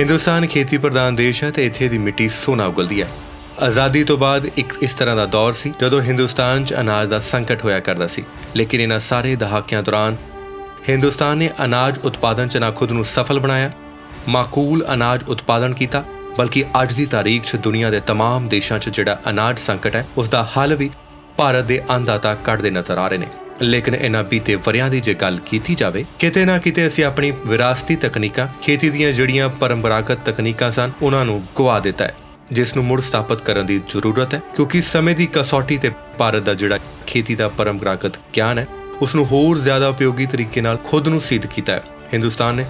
हिंदुस्तान खेती प्रधान देश है ਤੇ ਇੱਥੇ ਦੀ ਮਿੱਟੀ ਸੋਨਾ ਉਗਲਦੀ ਹੈ। ਆਜ਼ਾਦੀ ਤੋਂ ਬਾਅਦ ਇੱਕ ਇਸ ਤਰ੍ਹਾਂ ਦਾ ਦੌਰ ਸੀ ਜਦੋਂ ਹਿੰਦੁਸਤਾਨ 'ਚ ਅਨਾਜ ਦਾ ਸੰਕਟ ਹੋਇਆ ਕਰਦਾ ਸੀ। ਲੇਕਿਨ ਇਹਨਾਂ ਸਾਰੇ ਦਹਾਕਿਆਂ ਦੌਰਾਨ ਹਿੰਦੁਸਤਾਨ ਨੇ ਅਨਾਜ ਉਤਪਾਦਨ 'ਚ ਨਾ ਖੁਦ ਨੂੰ ਸਫਲ ਬਣਾਇਆ, ਮਾਕੂਲ ਅਨਾਜ ਉਤਪਾਦਨ ਕੀਤਾ, ਬਲਕਿ ਅੱਜ ਦੀ ਤਾਰੀਖ 'ਚ ਦੁਨੀਆ ਦੇ तमाम ਦੇਸ਼ਾਂ 'ਚ ਜਿਹੜਾ ਅਨਾਜ ਸੰਕਟ ਹੈ ਉਸ ਦਾ ਹੱਲ ਵੀ ਭਾਰਤ ਦੇ ਅੰਨਦਾਤਾ ਕੱਢਦੇ ਨਜ਼ਰ ਆ ਰਹੇ ਨੇ। ਲੇਕਿਨ ਇਹਨਾਂ ਬੀਤੇ ਵਰਿਆਂ ਦੀ ਜੇ ਗੱਲ ਕੀਤੀ ਜਾਵੇ, ਕਿਤੇ ਨਾ ਕਿਤੇ ਅਸੀਂ ਆਪਣੀ ਵਿਰਾਸਤੀ ਤਕਨੀਕਾਂ, ਖੇਤੀ ਦੀਆਂ ਜਿਹੜੀਆਂ ਪਰੰਪਰਾਗਤ ਤਕਨੀਕਾਂ ਸਨ ਉਹਨਾਂ ਨੂੰ ਗਵਾ ਦਿੱਤਾ ਹੈ, ਜਿਸ ਨੂੰ ਮੁੜ ਸਥਾਪਿਤ ਕਰਨ ਦੀ ਜ਼ਰੂਰਤ ਹੈ। ਕਿਉਂਕਿ ਸਮੇਂ ਦੀ ਕਸੌਟੀ ਤੇ ਭਾਰਤ ਦਾ ਜਿਹੜਾ ਖੇਤੀ ਦਾ ਪਰੰਪਰਾਗਤ ਗਿਆਨ ਹੈ ਉਸ ਨੂੰ ਹੋਰ ਜ਼ਿਆਦਾ ਉਪਯੋਗੀ ਤਰੀਕੇ ਨਾਲ ਖੁਦ ਨੂੰ ਸਿੱਧ ਕੀਤਾ ਹੈ। ਹਿੰਦੁਸਤਾਨ ਨੇ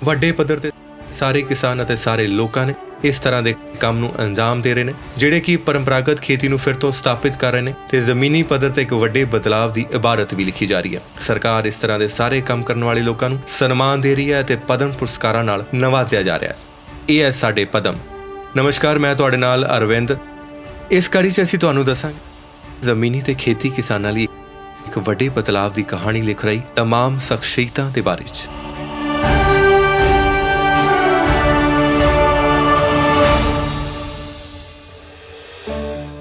ਵੱਡੇ ਪੱਧਰ ਤੇ ਸਾਰੇ ਕਿਸਾਨ ਅਤੇ ਸਾਰੇ ਲੋਕਾਂ ਨੇ ਇਸ ਤਰ੍ਹਾਂ ਦੇ ਕੰਮ ਨੂੰ ਅੰਜਾਮ ਦੇ ਰਹੇ ਨੇ, ਜਿਹੜੇ ਕਿ ਪਰੰਪਰਾਗਤ ਖੇਤੀ ਨੂੰ ਫਿਰ ਤੋਂ ਸਥਾਪਿਤ ਕਰ ਰਹੇ ਨੇ ਤੇ ਜ਼ਮੀਨੀ ਪੱਧਰ ਤੇ ਇੱਕ ਵੱਡੇ ਬਦਲਾਵ ਦੀ ਇਬਾਰਤ ਵੀ ਲਿਖੀ ਜਾ ਰਹੀ ਹੈ। ਸਰਕਾਰ ਇਸ ਤਰ੍ਹਾਂ ਦੇ ਸਾਰੇ ਕੰਮ ਕਰਨ ਵਾਲੇ ਲੋਕਾਂ ਨੂੰ ਸਨਮਾਨ ਦੇ ਰਹੀ ਹੈ ਤੇ ਪਦਮ ਪੁਰਸਕਾਰਾਂ ਨਾਲ ਨਵਾਜ਼ਿਆ ਜਾ ਰਿਹਾ ਹੈ। ਇਹ ਹੈ ਸਾਡੇ ਪਦਮ। ਨਮਸਕਾਰ, ਮੈਂ ਤੁਹਾਡੇ ਨਾਲ ਅਰਵਿੰਦ। ਇਸ ਕੜੀ 'ਚ ਅਸੀਂ ਤੁਹਾਨੂੰ ਦੱਸਾਂਗੇ ਜ਼ਮੀਨੀ ਤੇ ਖੇਤੀ ਕਿਸਾਨਾਂ ਲਈ ਇੱਕ ਵੱਡੇ ਬਦਲਾਵ ਦੀ ਕਹਾਣੀ ਲਿਖ ਰਹੀ तमाम ਸ਼ਖਸੀਅਤਾਂ ਦੇ ਬਾਰੇ 'ਚ।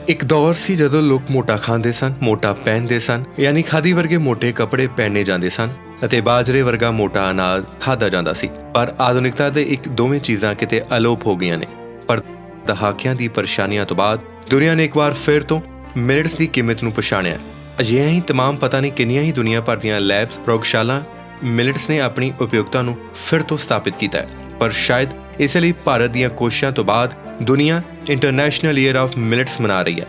ਇੱਕ ਦੌਰ ਸੀ ਜਦੋਂ ਲੋਕ ਮੋਟਾ ਖਾਂਦੇ ਸਨ, ਮੋਟਾ ਪਹਿਨਦੇ ਸਨ, ਯਾਨੀ ਖਾਦੀ ਵਰਗੇ ਮੋਟੇ ਕੱਪੜੇ ਪਹਿਨੇ ਜਾਂਦੇ ਸਨ ਅਤੇ ਬਾਜਰੇ ਵਰਗਾ ਮੋਟਾ ਅਨਾਜ ਖਾਧਾ ਜਾਂਦਾ ਸੀ। ਪਰ ਆਧੁਨਿਕਤਾ ਦੇ ਇੱਕ ਦੋਵੇਂ ਚੀਜ਼ਾਂ ਕਿਤੇ ਅਲੋਪ ਹੋ ਗਈਆਂ ਨੇ। ਪਰ ਦਹਾਕਿਆਂ ਦੀ ਪਰੇਸ਼ਾਨੀਆਂ ਤੋਂ ਬਾਅਦ ਦੁਨੀਆ ਨੇ ਇੱਕ ਵਾਰ ਫਿਰ ਤੋਂ ਮਿਲਟਸ ਦੀ ਕੀਮਤ ਨੂੰ ਪਛਾਣਿਆ। ਅਜਿਹੀਆਂ ਹੀ तमाम ਪਤਾ ਨਹੀਂ ਕਿੰਨੀਆਂ ਹੀ ਦੁਨੀਆ ਭਰ ਦੀਆਂ ਲੈਬਸ, ਪ੍ਰਯੋਗਸ਼ਾਲਾ ਮਿਲਟਸ ਨੇ ਆਪਣੀ ਉਪਯੋਗਤਾ ਨੂੰ ਫਿਰ ਤੋਂ ਸਥਾਪਿਤ ਕੀਤਾ ਹੈ। ਪਰ ਸ਼ਾਇਦ ਇਸ ਲਈ ਭਾਰਤ ਦੀਆਂ ਕੋਸ਼ਿਸ਼ਾਂ ਤੋਂ ਬਾਅਦ ਦੁਨੀਆ ਇੰਟਰਨੈਸ਼ਨਲ ਈਅਰ ਆਫ ਮਿਲਟਸ ਮਨਾ ਰਹੀ ਹੈ।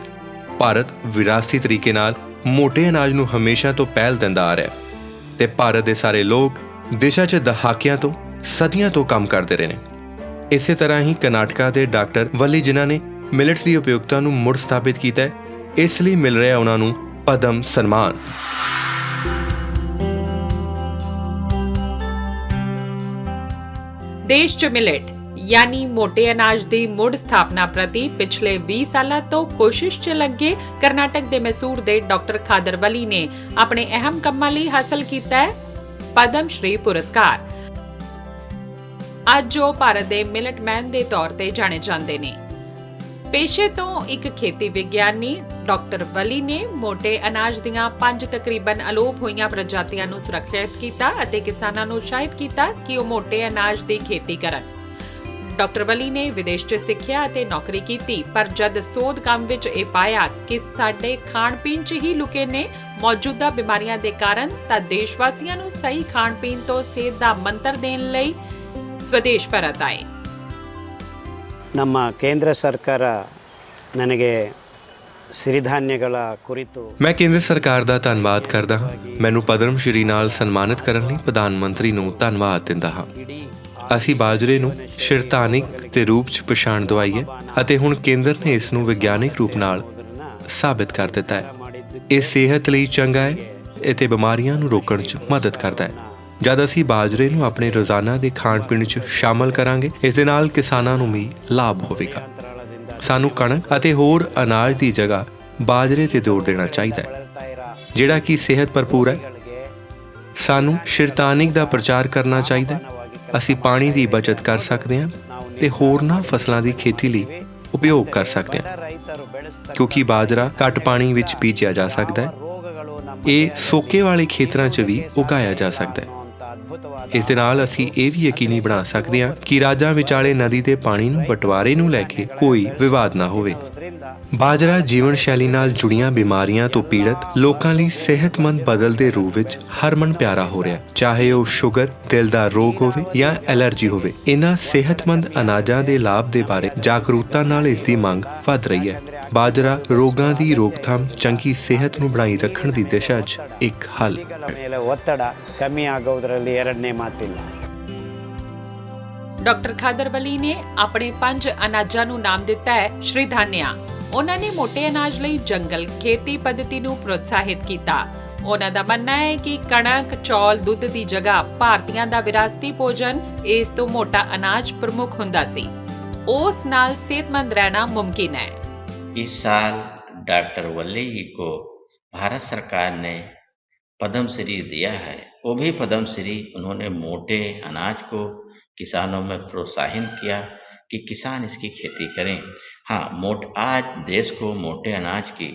ਭਾਰਤ ਵਿਰਾਸਤੀ ਤਰੀਕੇ ਨਾਲ ਮੋਟੇ ਅਨਾਜ ਨੂੰ ਹਮੇਸ਼ਾ ਤੋਂ ਪਹਿਲ ਦਿੰਦਾ ਆ ਰਿਹਾ ਤੇ ਭਾਰਤ ਦੇ ਸਾਰੇ ਲੋਕ ਦੇਸ਼ਾਂ 'ਚ ਦਹਾਕਿਆਂ ਤੋਂ, ਸਦੀਆਂ ਤੋਂ ਕੰਮ ਕਰਦੇ ਰਹੇ ਨੇ। ਇਸੇ ਤਰ੍ਹਾਂ ਹੀ ਕਰਨਾਟਕਾ ਦੇ ਡਾਕਟਰ ਵੱਲੀ, ਜਿਨ੍ਹਾਂ ਨੇ ਮਿਲਟਸ ਦੀ ਉਪਯੋਗਤਾ ਨੂੰ ਮੁੜ ਸਥਾਪਿਤ ਕੀਤਾ ਹੈ, ਇਸ ਲਈ ਮਿਲ ਰਿਹਾ ਉਹਨਾਂ ਨੂੰ ਪਦਮ ਸਨਮਾਨ। ਦੇਸ਼ 'ਚ ਮਿਲਟ ਯਾਨੀ ਮੋਟੇ ਅਨਾਜ ਦੀ ਮੁੜ ਸਥਾਪਨਾ ਪ੍ਰਤੀ ਪਿਛਲੇ 20 ਸਾਲਾਂ ਤੋਂ ਕੋਸ਼ਿਸ਼ 'ਚ ਲੱਗੇ ਕਰਨਾਟਕ ਦੇ ਮੈਸੂਰ ਦੇ ਡਾਕਟਰ ਖਾਦਰ ਵੱਲੀ ਨੇ ਆਪਣੇ ਅਹਿਮ ਕੰਮਾਂ ਲਈ ਹਾਸਲ ਕੀਤਾ ਹੈ ਪਦਮ ਸ਼੍ਰੀ ਪੁਰਸਕਾਰ। ਅੱਜ ਉਹ ਭਾਰਤ ਦੇ ਮਿਲਟ ਮੈਨ ਦੇ ਤੌਰ ਤੇ ਜਾਣੇ ਜਾਂਦੇ ਨੇ। ਪੇਸ਼ੇ ਤੋਂ ਇੱਕ ਖੇਤੀ ਵਿਗਿਆਨੀ, ਡਾਕਟਰ ਵੱਲੀ ਨੇ ਮੋਟੇ ਅਨਾਜ ਦੀਆਂ 5 ਤਕਰੀਬਨ ਅਲੋਪ ਹੋਈਆਂ ਪ੍ਰਜਾਤੀਆਂ ਨੂੰ ਸੁਰੱਖਿਅਤ ਕੀਤਾ ਅਤੇ ਕਿਸਾਨਾਂ ਨੂੰ ਉਤਸ਼ਾਹਿਤ ਕੀਤਾ ਕਿ ਉਹ ਮੋਟੇ ਅਨਾਜ ਦੀ ਖੇਤੀ ਕਰਨ। ਡਾਕਟਰ ਵੱਲੀ ਨੇ ਵਿਦੇਸ਼ 'ਚ ਸਿੱਖਿਆ ਅਤੇ ਨੌਕਰੀ ਕੀਤੀ, ਪਰ ਜਦ ਸੋਧ ਕੰਮ ਵਿੱਚ ਇਹ ਪਾਇਆ ਕਿ ਸਾਡੇ ਖਾਣ-ਪੀਣ 'ਚ ਹੀ ਲੁਕੇ ਨੇ ਮੌਜੂਦਾ ਬਿਮਾਰੀਆਂ ਦੇ ਕਾਰਨ, ਤਾਂ ਦੇਸ਼ ਵਾਸੀਆਂ ਨੂੰ ਸਹੀ ਖਾਣ-ਪੀਣ ਤੋਂ ਸਿਹਤ ਦਾ ਮੰਤਰ ਦੇਣ ਲਈ ಸ್ವದೇಶ್ ಪರತ್ ಆಯೆ। ನಮ್ಮ ಕೇಂದ್ರ ಸರ್ಕಾರ ನನಗೆ ਸਿਰੀਧਾਨਿਆಗಳ ਕੁਰਿತು ਮੈਂ ਕੇਂਦਰ ਸਰਕਾਰ ਦਾ ਧੰਨਵਾਦ ਕਰਦਾ ਹਾਂ। ਮੈਨੂੰ ਪਦਮ ਸ਼੍ਰੀ ਨਾਲ ਸਨਮਾਨਿਤ ਕਰਨ ਲਈ ਪ੍ਰਧਾਨ ਮੰਤਰੀ ਨੂੰ ਧੰਨਵਾਦ ਦਿੰਦਾ ਹਾਂ। ਅਸੀਂ ਬਾਜਰੇ ਨੂੰ ਸ਼ਿਰਧਾਨਿਕ ਦੇ ਰੂਪ 'ਚ ਪਛਾਣ ਦਵਾਈ ਹੈ ਅਤੇ ਹੁਣ ਕੇਂਦਰ ਨੇ ਇਸ ਨੂੰ ਵਿਗਿਆਨਿਕ ਰੂਪ ਨਾਲ ਸਾਬਿਤ ਕਰ ਦਿੱਤਾ ਹੈ। ਇਹ ਸਿਹਤ ਲਈ ਚੰਗਾ ਹੈ ਅਤੇ ਬਿਮਾਰੀਆਂ ਨੂੰ ਰੋਕਣ 'ਚ ਮਦਦ ਕਰਦਾ ਹੈ। ਜਦ ਅਸੀਂ ਬਾਜਰੇ ਨੂੰ ਆਪਣੇ ਰੋਜ਼ਾਨਾ ਦੇ ਖਾਣ ਪੀਣ 'ਚ ਸ਼ਾਮਲ ਕਰਾਂਗੇ, ਇਸ ਦੇ ਨਾਲ ਕਿਸਾਨਾਂ ਨੂੰ ਵੀ ਲਾਭ ਹੋਵੇਗਾ। ਸਾਨੂੰ ਕਣਕ ਅਤੇ ਹੋਰ ਅਨਾਜ ਦੀ ਜਗ੍ਹਾ ਬਾਜਰੇ 'ਤੇ ਜ਼ੋਰ ਦੇਣਾ ਚਾਹੀਦਾ ਹੈ, ਜਿਹੜਾ ਕਿ ਸਿਹਤ ਭਰਪੂਰ ਹੈ। ਸਾਨੂੰ ਸ਼ਿਰਧਾਨਿਕ ਦਾ ਪ੍ਰਚਾਰ ਕਰਨਾ ਚਾਹੀਦਾ ਹੈ। ਅਸੀਂ ਪਾਣੀ ਦੀ ਬਚਤ ਕਰ ਸਕਦੇ ਹਾਂ ਤੇ ਹੋਰਨਾਂ ਫਸਲਾਂ ਦੀ ਖੇਤੀ ਲਈ ਉਪਯੋਗ ਕਰ ਸਕਦੇ ਹਾਂ, ਕਿਉਂਕਿ ਬਾਜਰਾ ਘੱਟ ਪਾਣੀ ਵਿੱਚ ਬੀਜਿਆ ਜਾ ਸਕਦਾ ਹੈ। ਇਹ ਸੋਕੇ ਵਾਲੇ ਖੇਤਰਾਂ 'ਚ ਵੀ ਉਗਾਇਆ ਜਾ ਸਕਦਾ ਹੈ। ਇਸ ਦੇ ਨਾਲ ਅਸੀਂ ਇਹ ਵੀ ਯਕੀਨੀ ਬਣਾ ਸਕਦੇ ਹਾਂ ਕਿ ਰਾਜਾਂ ਵਿਚਾਲੇ ਨਦੀ ਦੇ ਪਾਣੀ ਨੂੰ ਬਟਵਾਰੇ ਨੂੰ ਲੈ ਕੇ ਕੋਈ ਵਿਵਾਦ ਨਾ ਹੋਵੇ। ਬਾਜਰਾ ਜੀਵਨ ਸ਼ੈਲੀ ਨਾਲ ਜੁੜੀਆਂ ਬਿਮਾਰੀਆਂ ਤੋਂ ਪੀੜਤ ਲੋਕਾਂ ਲਈ ਸਿਹਤਮੰਦ ਬਦਲ ਦੇ ਰੂਪ ਵਿੱਚ ਹਰਮਨ ਪਿਆਰਾ ਹੋ ਰਿਹਾ, ਚਾਹੇ ਉਹ ਸ਼ੂਗਰ, ਦਿਲ ਦਾ ਰੋਗ ਹੋਵੇ ਜਾਂ ਐਲਰਜੀ ਹੋਵੇ। ਇਹਨਾਂ ਸਿਹਤਮੰਦ ਅਨਾਜਾਂ ਦੇ ਲਾਭ ਦੇ ਬਾਰੇ ਜਾਗਰੂਕਤਾ ਨਾਲ ਇਸ ਦੀ ਮੰਗ ਵੱਧ ਰਹੀ ਹੈ। ਬਾਜਰਾ ਰੋਗਾਂ ਦੀ ਰੋਕਥਾਮ, ਚੰਗੀ ਸਿਹਤ ਨੂੰ ਬਣਾਈ ਰੱਖਣ ਦੀ ਦਿਸ਼ਾ 'ਚ ਇੱਕ ਹੱਲ ਹੈ। ಒತ್ತಡ ಕಮ್ಮಿ ಆಗೋದ್ರಲ್ಲಿ ಎರಡನೇ ಮಾತಿಲ್ಲ। ਡਾਕਟਰ ਖਾਦਰ ਵੱਲੀ ਨੇ ਆਪਣੇ 5 ਅਨਾਜਾਂ ਨੂੰ ਨਾਮ ਦਿੱਤਾ ਹੈ ਸ਼੍ਰੀਧਾਨਿਆ। ਉਹਨਾਂ ਨੇ ਮੋਟੇ ਅਨਾਜ ਲਈ ਜੰਗਲ ਖੇਤੀ ਪੱਧਤੀ ਨੂੰ ਪ੍ਰੋਤਸਾਹਿਤ ਕੀਤਾ। ਉਹਨਾਂ ਦਾ ਮੰਨਣਾ ਹੈ ਕਿ ਕਣਕ, ਚੌਲ, ਦੁੱਧ ਦੀ ਜਗ੍ਹਾ ਭਾਰਤੀਆਂ ਦਾ ਵਿਰਾਸਤੀ ਭੋਜਨ, ਇਸ ਤੋਂ ਮੋਟਾ ਅਨਾਜ ਪ੍ਰਮੁੱਖ ਹੁੰਦਾ ਸੀ। ਉਸ ਨਾਲ ਸਿਹਤਮੰਦ ਰਹਿਣਾ ਮੁਮਕਿਨ ਹੈ। इस साल डॉक्टर वल्ली जी को भारत सरकार ने पद्म श्री दिया है। वो भी पद्म श्री उन्होंने मोटे अनाज को किसानों में प्रोत्साहित किया कि किसान इसकी खेती करें। हाँ, आज देश को मोटे अनाज की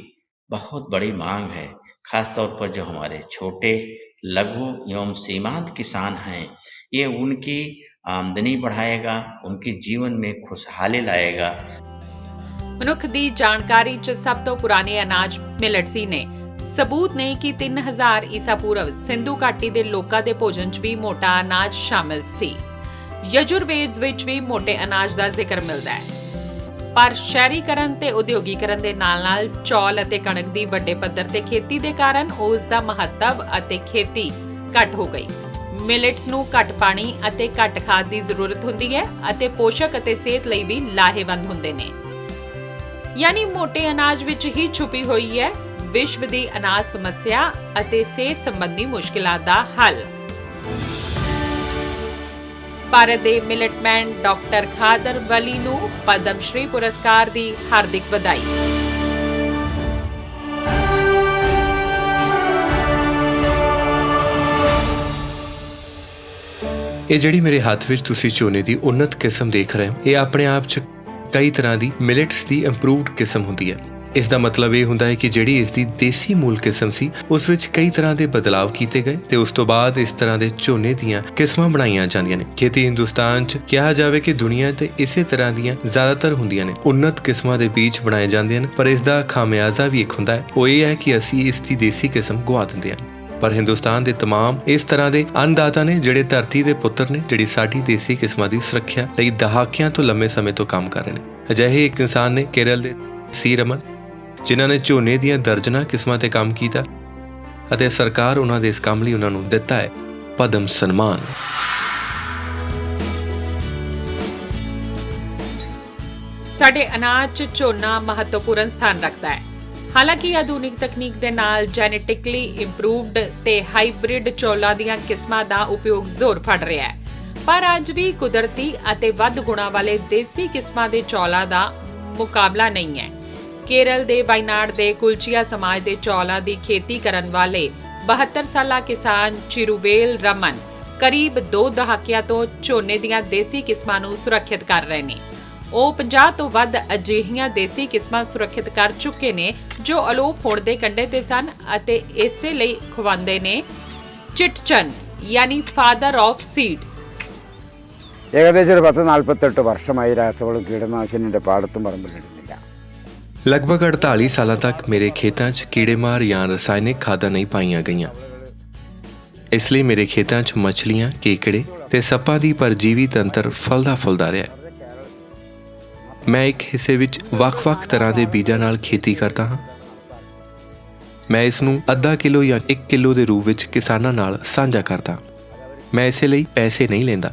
बहुत बड़ी मांग है, खास तौर पर जो हमारे छोटे, लघु एवं सीमांत किसान हैं, ये उनकी आमदनी बढ़ाएगा, उनके जीवन में खुशहाली लाएगा। ਮਨੁੱਖ ਦੀ ਜਾਣਕਾਰੀ 'ਚ ਸਭ ਤੋਂ ਪੁਰਾਣੇ ਅਨਾਜ ਮਿਲਟ ਸੀ ਨੇ ਸਬੂਤ ਨੇ ਕਿ 3000 ਈਸਾ ਪੂਰਵ ਸਿੰਧੂ ਘਾਟੀ ਦੇ ਲੋਕਾਂ ਦੇ ਭੋਜਨ 'ਚ ਵੀ ਮੋਟਾ ਅਨਾਜ ਸ਼ਾਮਿਲ ਸੀ। ਯਜੁਰਵੇਦ ਵਿੱਚ ਵੀ ਮੋਟੇ ਅਨਾਜ ਦਾ ਜ਼ਿਕਰ ਮਿਲਦਾ ਹੈ। ਪਰ ਸ਼ਹਿਰੀਕਰਨ ਤੇ ਉਦਯੋਗੀਕਰਨ ਦੇ ਨਾਲ-ਨਾਲ ਚੌਲ ਅਤੇ ਕਣਕ ਦੀ ਵੱਡੇ ਪੱਧਰ ਤੇ ਖੇਤੀ ਦੇ ਕਾਰਨ ਉਸ ਦਾ ਮਹੱਤਵ ਅਤੇ ਖੇਤੀ ਘੱਟ ਹੋ ਗਈ। ਮਿਲਟਸ ਨੂੰ ਘੱਟ ਪਾਣੀ ਅਤੇ ਘੱਟ ਖਾਦ ਦੀ ਜ਼ਰੂਰਤ ਹੁੰਦੀ ਹੈ ਅਤੇ ਪੋਸ਼ਕ ਅਤੇ ਸਿਹਤ ਲਈ ਵੀ ਲਾਹੇਵੰਦ ਹੁੰਦੇ ਨੇ। ਯਾਨੀ ਮੋਟੇ ਅਨਾਜ ਵਿੱਚ ਹੀ ਛੁਪੀ ਹੋਈ ਹੈ ਵਿਸ਼ਵ ਦੀ ਅਨਾਜ ਸਮੱਸਿਆ ਅਤੇ ਸਿਹਤ ਸੰਬੰਧੀ ਮੁਸ਼ਕਿਲਾਂ ਦਾ ਹੱਲ। ਭਾਰਤ ਦੇ ਮਿਲਟਮੈਨ ਡਾਕਟਰ ਖਾਦਰ ਵਲੀ ਨੂੰ ਪਦਮ ਸ਼੍ਰੀ ਪੁਰਸਕਾਰ ਦੀ ਹਾਰਦਿਕ ਵਧਾਈ। ਇਹ ਜਿਹੜੀ ਮੇਰੇ ਹੱਥ ਵਿੱਚ ਤੁਸੀਂ ਝੋਨੇ ਦੀ ਉન્નਤ ਕਿਸਮ ਦੇਖ ਰਹੇ ਹੋ, ਇਹ ਆਪਣੇ ਆਪ 'ਚ ਕਈ ਤਰ੍ਹਾਂ ਦੀ ਮਿਲਟਸ ਦੀ ਇੰਪਰੂਵਡ ਕਿਸਮ ਹੁੰਦੀ ਹੈ। ਇਸ ਦਾ ਮਤਲਬ ਇਹ ਹੁੰਦਾ ਹੈ ਕਿ ਜਿਹੜੀ ਇਸ ਦੀ ਦੇਸੀ ਮੂਲ ਕਿਸਮ ਸੀ ਉਸ ਵਿੱਚ ਕਈ ਤਰ੍ਹਾਂ ਦੇ ਬਦਲਾਵ ਕੀਤੇ ਗਏ ਤੇ ਉਸ ਤੋਂ ਬਾਅਦ ਇਸ ਤਰ੍ਹਾਂ ਦੇ ਝੋਨੇ ਦੀਆਂ ਕਿਸਮਾਂ ਬਣਾਈਆਂ ਜਾਂਦੀਆਂ ਨੇ। ਖੇਤੀ ਹਿੰਦੁਸਤਾਨ 'ਚ ਕਿਹਾ ਜਾਵੇ ਕਿ ਦੁਨੀਆ ਤੇ ਇਸੇ ਤਰ੍ਹਾਂ ਦੀਆਂ ਜ਼ਿਆਦਾਤਰ ਹੁੰਦੀਆਂ ਨੇ। ਉન્નਤ ਕਿਸਮਾਂ ਦੇ ਬੀਜ ਬਣਾਏ ਜਾਂਦੇ ਹਨ, ਪਰ ਇਸ ਦਾ ਖਾਮਿਆਜ਼ਾ ਵੀ ਇੱਕ ਹੁੰਦਾ ਹੈ, ਉਹ ਇਹ ਹੈ ਕਿ ਅਸੀਂ ਇਸ ਦੀ ਦੇਸੀ ਕਿਸਮ ਗੁਆ ਦਿੰਦੇ ਹਾਂ। ਪਰ ਹਿੰਦੁਸਤਾਨ ਦੇ तमाम ਇਸ ਤਰ੍ਹਾਂ ਦੇ ਅੰਨਦਾਤਾ ਨੇ ਜਿਹੜੇ ਧਰਤੀ ਦੇ ਪੁੱਤਰ ਨੇ, ਜਿਹੜੀ ਸਾਡੀ ਦੇਸੀ ਕਿਸਮਾਂ ਦੀ ਸੁਰੱਖਿਆ ਲਈ ਦਹਾਕਿਆਂ ਤੋਂ ਲੰਮੇ ਸਮੇਂ ਤੋਂ ਕੰਮ ਕਰ ਰਹੇ ਨੇ। ਅਜਿਹੇ ਇੱਕ ਇਨਸਾਨ ਨੇ ਕੇਰਲ ਦੇ ਸੀ ਰਮਨ, ਜਿਨ੍ਹਾਂ ਨੇ ਝੋਨੇ ਦੀਆਂ ਦਰਜਨਾਂ ਕਿਸਮਾਂ ਤੇ ਕੰਮ ਕੀਤਾ ਅਤੇ ਸਰਕਾਰ ਉਹਨਾਂ ਦੇ ਇਸ ਕੰਮ ਲਈ ਉਹਨਾਂ ਨੂੰ ਦਿੱਤਾ ਹੈ ਪਦਮ ਸਨਮਾਨ। ਸਾਡੇ ਅਨਾਜ 'ਚ ਝੋਨਾ ਮਹੱਤਵਪੂਰਨ ਸਥਾਨ ਰੱਖਦਾ ਹੈ। ਹਾਲਾਂਕਿ ਆਧੁਨਿਕ ਤਕਨੀਕ ਦੇ ਨਾਲ ਜੈਨੇਟਿਕਲੀ ਇੰਪਰੂਵਡ ਤੇ ਹਾਈਬ੍ਰਿਡ ਚੌਲਾਂ ਦੀਆਂ ਕਿਸਮਾਂ ਦਾ ਉਪਯੋਗ ਜ਼ੋਰ ਫੜ ਰਿਹਾ ਹੈ, ਪਰ ਅੱਜ ਵੀ ਕੁਦਰਤੀ ਅਤੇ ਵੱਧ ਗੁਣਾਂ ਵਾਲੇ ਦੇਸੀ ਕਿਸਮਾਂ ਦੇ ਚੌਲਾਂ ਦਾ ਮੁਕਾਬਲਾ ਨਹੀਂ ਹੈ। ਕੇਰਲ ਦੇ ਵਾਇਨਾਡ ਦੇ ਕੁਲਚੀਆ ਸਮਾਜ ਦੇ ਚੌਲਾਂ ਦੀ ਖੇਤੀ ਕਰਨ ਵਾਲੇ 72 ਸਾਲਾ ਕਿਸਾਨ ਚਿਰੂਵੇਲ ਰਮਨ ਕਰੀਬ 2 ਦਹਾਕਿਆਂ ਤੋਂ ਝੋਨੇ ਦੀਆਂ ਦੇਸੀ ਕਿਸਮਾਂ ਨੂੰ ਸੁਰੱਖਿਅਤ ਕਰ ਰਹੇ ਨੇ। ਉਹ 50 ਤੋਂ ਵੱਧ ਅਜਿਹੀਆਂ ਦੇਸੀ ਕਿਸਮਾਂ ਸੁਰੱਖਿਅਤ ਕਰ ਚੁੱਕੇ ਨੇ ਜੋ ਅਲੋਪ ਹੋਣ ਦੇ ਕੰਢੇ ਤੇ ਸਨ ਅਤੇ ਇਸੇ ਲਈ ਖਵਾਉਂਦੇ ਨੇ ചിറ്റ്ചൻ ਯਾਨੀ ഫാദർ ഓഫ് സീഡ്സ്। ഏകദേശം ഒരു 10-48 വർഷമായി രാസവളം കീടനാശിനിയുടെ പാടത്തും പറമ്പിലിടുന്നില്ല। ਲਗਭਗ 48 ਸਾਲਾਂ ਤੱਕ ਮੇਰੇ ਖੇਤਾਂ 'ਚ ਕੀੜੇਮਾਰ ਜਾਂ ਰਸਾਇਣਿਕ ਖਾਦਾਂ ਨਹੀਂ ਪਾਈਆਂ ਗਈਆਂ। ਇਸ ਲਈ ਮੇਰੇ ਖੇਤਾਂ 'ਚ ਮੱਛਲੀਆਂ, ਕੇਕੜੇ ਤੇ ਸੱਪਾਂ ਦੀ ਪਰਜੀਵੀ ਤੰਤਰ ਫਲਦਾ ਫੁੱਲਦਾ ਰਿਹਾ। ਮੈਂ ਇੱਕ ਹਿੱਸੇ ਵਿੱਚ ਵੱਖ-ਵੱਖ ਤਰ੍ਹਾਂ ਦੇ ਬੀਜਾਂ ਨਾਲ ਖੇਤੀ ਕਰਦਾ ਹਾਂ। ਮੈਂ ਇਸ ਨੂੰ ਅੱਧਾ ਕਿਲੋ ਜਾਂ 1 ਕਿਲੋ ਦੇ ਰੂਪ ਵਿੱਚ ਕਿਸਾਨਾਂ ਨਾਲ ਸਾਂਝਾ ਕਰਦਾ। ਮੈਂ ਇਸੇ ਲਈ ਪੈਸੇ ਨਹੀਂ ਲੈਂਦਾ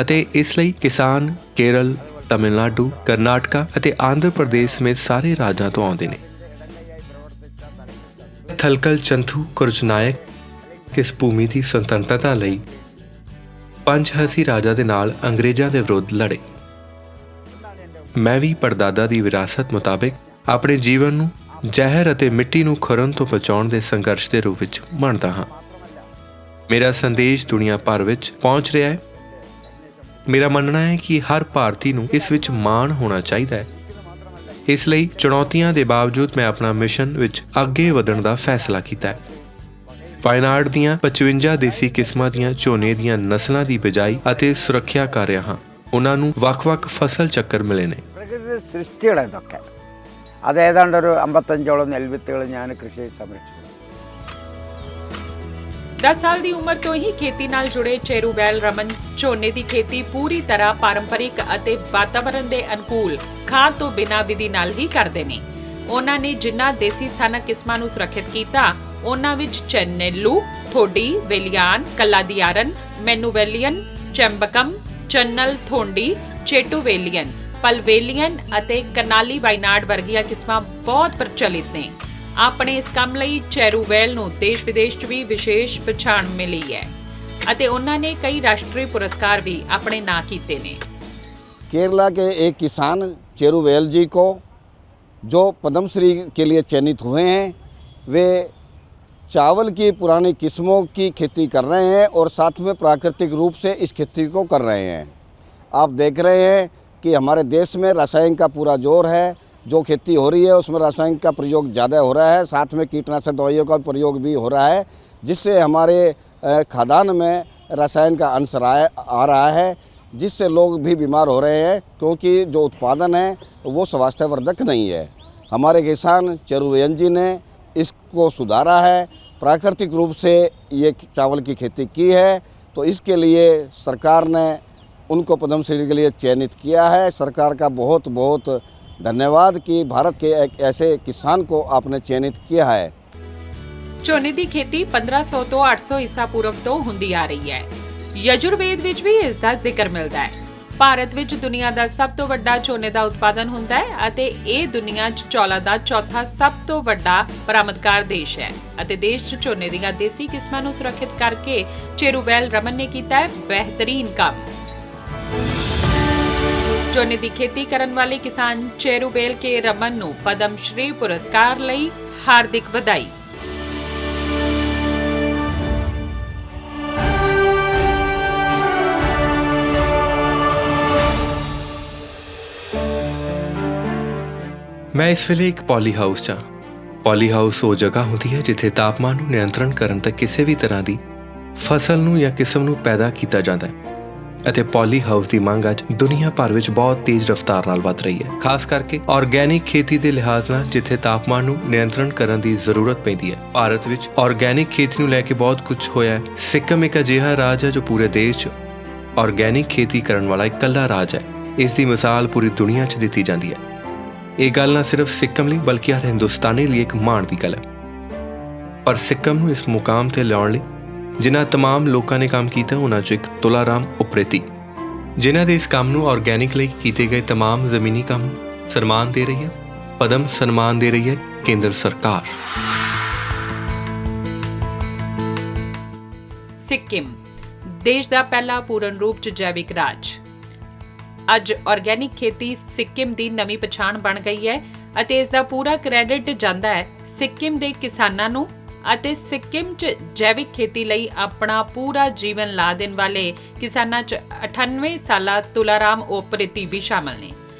ਅਤੇ ਇਸ ਲਈ ਕਿਸਾਨ ਕੇਰਲ, ਤਮਿਲਨਾਡੂ, ਕਰਨਾਟਕਾ ਅਤੇ ਆਂਧਰ ਪ੍ਰਦੇਸ਼ ਸਮੇਤ ਸਾਰੇ ਰਾਜਾਂ ਤੋਂ ਆਉਂਦੇ ਨੇ। ਥਲਕਲ ਚੰਥੂ ਕੁਰਜਨਾਇਕ ਇਸ ਭੂਮੀ ਦੀ ਸੁਤੰਤਰਤਾ ਲਈ ਪੰਚਹਸੀ ਰਾਜਾ ਦੇ ਨਾਲ ਅੰਗਰੇਜ਼ਾਂ ਦੇ ਵਿਰੁੱਧ ਲੜੇ। ਮੈਂ ਵੀ ਪੜਦਾਦਾ ਦੀ ਵਿਰਾਸਤ ਮੁਤਾਬਿਕ ਆਪਣੇ ਜੀਵਨ ਨੂੰ ਜ਼ਹਿਰ ਅਤੇ ਮਿੱਟੀ ਨੂੰ ਖੁਰਨ ਤੋਂ ਬਚਾਉਣ ਦੇ ਸੰਘਰਸ਼ ਦੇ ਰੂਪ ਵਿੱਚ ਮੰਨਦਾ ਹਾਂ। ਮੇਰਾ ਸੰਦੇਸ਼ ਦੁਨੀਆ ਭਰ ਵਿੱਚ ਪਹੁੰਚ ਰਿਹਾ ਹੈ। ਮੇਰਾ ਮੰਨਣਾ ਹੈ ਕਿ ਹਰ ਭਾਰਤੀ ਨੂੰ ਇਸ ਵਿੱਚ ਮਾਣ ਹੋਣਾ ਚਾਹੀਦਾ ਹੈ। ਇਸ ਲਈ ਚੁਣੌਤੀਆਂ ਦੇ ਬਾਵਜੂਦ ਮੈਂ ਆਪਣਾ ਮਿਸ਼ਨ ਵਿੱਚ ਅੱਗੇ ਵਧਣ ਦਾ ਫੈਸਲਾ ਕੀਤਾ ਹੈ। ਵਾਇਨਾਡ ਦੀਆਂ 55 ਦੇਸੀ ਕਿਸਮਾਂ ਦੀਆਂ ਝੋਨੇ ਦੀਆਂ ਨਸਲਾਂ ਦੀ ਬਿਜਾਈ ਅਤੇ ਸੁਰੱਖਿਆ ਕਰ ਰਿਹਾ ਹਾਂ। ਉਹਨਾਂ ਨੂੰ ਵੱਖ-ਵੱਖ ਫਸਲ ਚੱਕਰ ਮਿਲੇ ਨੇ। പ്രകൃതി സൃഷ്ടിയുടെ ഇതൊക്കെ അത് ഏതാണ്ട് ഒരു 55ഓളം നെൽവിത്തുകൾ ഞാൻ കൃഷി സംരക്ഷിച്ചു। 10 ਸਾਲ ਦੀ ਉਮਰ ਤੋਂ ਹੀ ਖੇਤੀ ਨਾਲ ਜੁੜੇ ਚੇਰੂਵੈਲ ਰਮਨ ਝੋਨੇ ਦੀ ਖੇਤੀ ਪੂਰੀ ਤਰ੍ਹਾਂ ਪਾਰੰਪਰਿਕ ਅਤੇ ਵਾਤਾਵਰਣ ਦੇ ਅਨੁਕੂਲ ਖਾਦ ਤੋਂ ਬਿਨਾਂ ਵਿਧੀ ਨਾਲ ਹੀ ਕਰਦੇ ਨੇ। ਉਹਨਾਂ ਨੇ ਜਿਨ੍ਹਾਂ ਦੇਸੀ ਸਥਾਨਕ ਕਿਸਮਾਂ ਨੂੰ ਸੁਰੱਖਿਅਤ ਕੀਤਾ, ਉਹਨਾਂ ਵਿੱਚ ਚੈਨੇਲੂ, ਥੋਡੀ, ਵੇਲੀਆਨ, ਕੱਲਾਦੀਆਰਨ, ਮੈਨੂਵੇਲੀਅਨ, ਚੈਂਬਕਮ, ਚੰਨਲ ਥੋਂਡੀ, ਚੇਟੂਵੇਲੀਅਨ, ਪਲਵੇਲੀਅਨ ਅਤੇ ਕਨਾਲੀ ਵਾਇਨਾਡ ਵਰਗੀਆਂ ਕਿਸਮਾਂ ਬਹੁਤ ਪ੍ਰਚਲਿਤ ਨੇ। ਆਪਣੇ ਇਸ ਕੰਮ ਲਈ ਚੈਰੂਵੈਲ ਨੂੰ ਦੇਸ਼ ਵਿਦੇਸ਼ 'ਚ ਵੀ ਵਿਸ਼ੇਸ਼ ਪਛਾਣ ਮਿਲੀ ਹੈ ਅਤੇ ਉਹਨਾਂ ਨੇ ਕਈ ਰਾਸ਼ਟਰੀ ਪੁਰਸਕਾਰ ਵੀ ਆਪਣੇ ਨਾਂ ਕੀਤੇ ਨੇ। केरला के एक किसान चेरुवेल जी को जो पद्मश्री के लिए चयनित हुए हैं, वे चावल की पुरानी किस्मों की खेती कर रहे हैं और साथ में प्राकृतिक रूप से इस खेती को कर रहे हैं। आप देख रहे हैं कि हमारे देश में रासायनिक का पूरा जोर है। जो खेती हो रही है उसमें रासायनिक का प्रयोग ज़्यादा हो रहा है, साथ में कीटनाशक दवाइयों का प्रयोग भी हो रहा है, जिससे हमारे खाद्यान्न में रसायन का अंश आ रहा है, जिससे लोग भी बीमार हो रहे हैं, क्योंकि जो उत्पादन है वो स्वास्थ्यवर्धक नहीं है। हमारे किसान चेरुवेल जी ने इसको सुधारा है, प्राकृतिक रूप से ये चावल की खेती की है, तो इसके लिए सरकार ने उनको पद्मश्री के लिए चयनित किया है। सरकार का बहुत बहुत धन्यवाद कि भारत के एक ऐसे किसान को आपने चयनित किया है। ਝੋਨੇ ਦੀ ਖੇਤੀ 1500 ਤੋਂ 800 ਈਸਾ ਪੂਰਵ ਤੋਂ ਹੁੰਦੀ ਆ ਰਹੀ ਹੈ। ਯਜੁਰਵੇਦ ਵਿੱਚ ਵੀ ਇਸ ਦਾ ਜ਼ਿਕਰ ਮਿਲਦਾ ਹੈ। ਭਾਰਤ ਵਿੱਚ ਦੁਨੀਆ ਦਾ ਸਭ ਤੋਂ ਵੱਡਾ ਝੋਨੇ ਦਾ ਉਤਪਾਦਨ ਹੁੰਦਾ ਹੈ ਅਤੇ ਇਹ ਦੁਨੀਆ 'ਚ ਚੌਲਾਂ ਦਾ ਚੌਥਾ ਸਭ ਤੋਂ ਵੱਡਾ ਬਰਾਮਦਕਾਰ ਦੇਸ਼ ਹੈ ਅਤੇ ਦੇਸ਼ 'ਚ ਝੋਨੇ ਦੀਆਂ ਦੇਸੀ ਕਿਸਮਾਂ ਨੂੰ ਸੁਰੱਖਿਅਤ ਕਰਕੇ ਚੇਰੂਵੈਲ ਰਮਨ ਨੇ ਕੀਤਾ ਹੈ ਬਿਹਤਰੀਨ ਕੰਮ। ਝੋਨੇ ਦੀ ਖੇਤੀ ਕਰਨ ਵਾਲੇ ਕਿਸਾਨ ਚੇਰੂਵੈਲ ਕੇ ਰਮਨ ਨੂੰ ਪਦਮ ਸ਼੍ਰੀ ਪੁਰਸਕਾਰ ਲਈ ਹਾਰਦਿਕ ਵਧਾਈ। ਮੈਂ ਇਸ ਵੇਲੇ ਇੱਕ ਪੋਲੀ ਹਾਊਸ 'ਚ ਹਾਂ। ਪੋਲੀ ਹਾਊਸ ਉਹ ਜਗ੍ਹਾ ਹੁੰਦੀ ਹੈ ਜਿੱਥੇ ਤਾਪਮਾਨ ਨੂੰ ਨਿਯੰਤਰਣ ਕਰਨ ਤੱਕ ਕਿਸੇ ਵੀ ਤਰ੍ਹਾਂ ਦੀ ਫਸਲ ਨੂੰ ਜਾਂ ਕਿਸਮ ਨੂੰ ਪੈਦਾ ਕੀਤਾ ਜਾਂਦਾ ਹੈ ਅਤੇ ਪੋਲੀ ਹਾਊਸ ਦੀ ਮੰਗ ਅੱਜ ਦੁਨੀਆ ਭਰ ਵਿੱਚ ਬਹੁਤ ਤੇਜ਼ ਰਫ਼ਤਾਰ ਨਾਲ ਵੱਧ ਰਹੀ ਹੈ, ਖਾਸ ਕਰਕੇ ਆਰਗੈਨਿਕ ਖੇਤੀ ਦੇ ਲਿਹਾਜ਼ ਨਾਲ, ਜਿੱਥੇ ਤਾਪਮਾਨ ਨੂੰ ਨਿਯੰਤਰਣ ਕਰਨ ਦੀ ਜ਼ਰੂਰਤ ਪੈਂਦੀ ਹੈ। ਭਾਰਤ ਵਿੱਚ ਆਰਗੈਨਿਕ ਖੇਤੀ ਨੂੰ ਲੈ ਕੇ ਬਹੁਤ ਕੁਝ ਹੋਇਆ ਹੈ। ਸਿੱਕਮ ਇੱਕ ਅਜਿਹਾ ਰਾਜ ਹੈ ਜੋ ਪੂਰੇ ਦੇਸ਼ 'ਚ ਆਰਗੈਨਿਕ ਖੇਤੀ ਕਰਨ ਵਾਲਾ ਇਕੱਲਾ ਰਾਜ ਹੈ। ਇਸ ਦੀ ਮਿਸਾਲ ਪੂਰੀ ਦੁਨੀਆ 'ਚ ਦਿੱਤੀ ਜਾਂਦੀ ਹੈ। ਇਹ ਗੱਲ ਨਾ ਸਿਰਫ ਸਿੱਕਮ ਲਈ ਬਲਕਿ ਹਰ ਹਿੰਦੁਸਤਾਨੀ ਲਈ ਇੱਕ ਮਾਣ ਦੀ ਗੱਲ ਹੈ। ਪਰ ਸਿੱਕਮ ਨੂੰ ਇਸ ਮੁਕਾਮ ਤੇ ਲਿਆਉਣ ਲਈ ਜਿਨ੍ਹਾਂ ਤਮਾਮ ਲੋਕਾਂ ਨੇ ਕੰਮ ਕੀਤਾ, ਉਹਨਾਂ 'ਚੋਂ ਇੱਕ ਤੁਲਾਰਾਮ ਉਪਰੇਤੀ, ਜਿਨ੍ਹਾਂ ਦੇ ਇਸ ਕੰਮ ਨੂੰ ਆਰਗੈਨਿਕ ਲਈ ਕੀਤੇ ਗਏ ਤਮਾਮ ਜ਼ਮੀਨੀ ਕੰਮ ਨੂੰ ਸਨਮਾਨ ਦੇ ਰਹੀ ਹੈ, ਪਦਮ ਸਨਮਾਨ ਦੇ ਰਹੀ ਹੈ ਕੇਂਦਰ ਸਰਕਾਰ। ਸਿੱਕਿਮ ਦੇਸ਼ ਦਾ ਪਹਿਲਾ ਪੂਰਨ ਰੂਪ 'ਚ ਜੈਵਿਕ ਰਾਜ। ਅੱਜ ਆਰਗੈਨਿਕ ਖੇਤੀ ਸਿੱਕਿਮ ਦੀ ਨਵੀਂ ਪਛਾਣ ਬਣ ਗਈ ਹੈ ਅਤੇ ਇਸ ਦਾ ਪੂਰਾ ਕ੍ਰੈਡਿਟ ਜਾਂਦਾ ਹੈ ਸਿੱਕਿਮ ਦੇ ਕਿਸਾਨਾਂ ਨੂੰ ਅਤੇ ਸਿੱਕਿਮ 'ਚ ਜੈਵਿਕ ਖੇਤੀ ਲਈ ਆਪਣਾ ਪੂਰਾ ਜੀਵਨ ਲਾ ਦੇਣ ਵਾਲੇ ਕਿਸਾਨਾਂ 'ਚ 98 ਸਾਲਾ ਤੁਲਾਰਾਮ ਉਪਰੇਤੀ ਵੀ ਸ਼ਾਮਲ ਨੇ।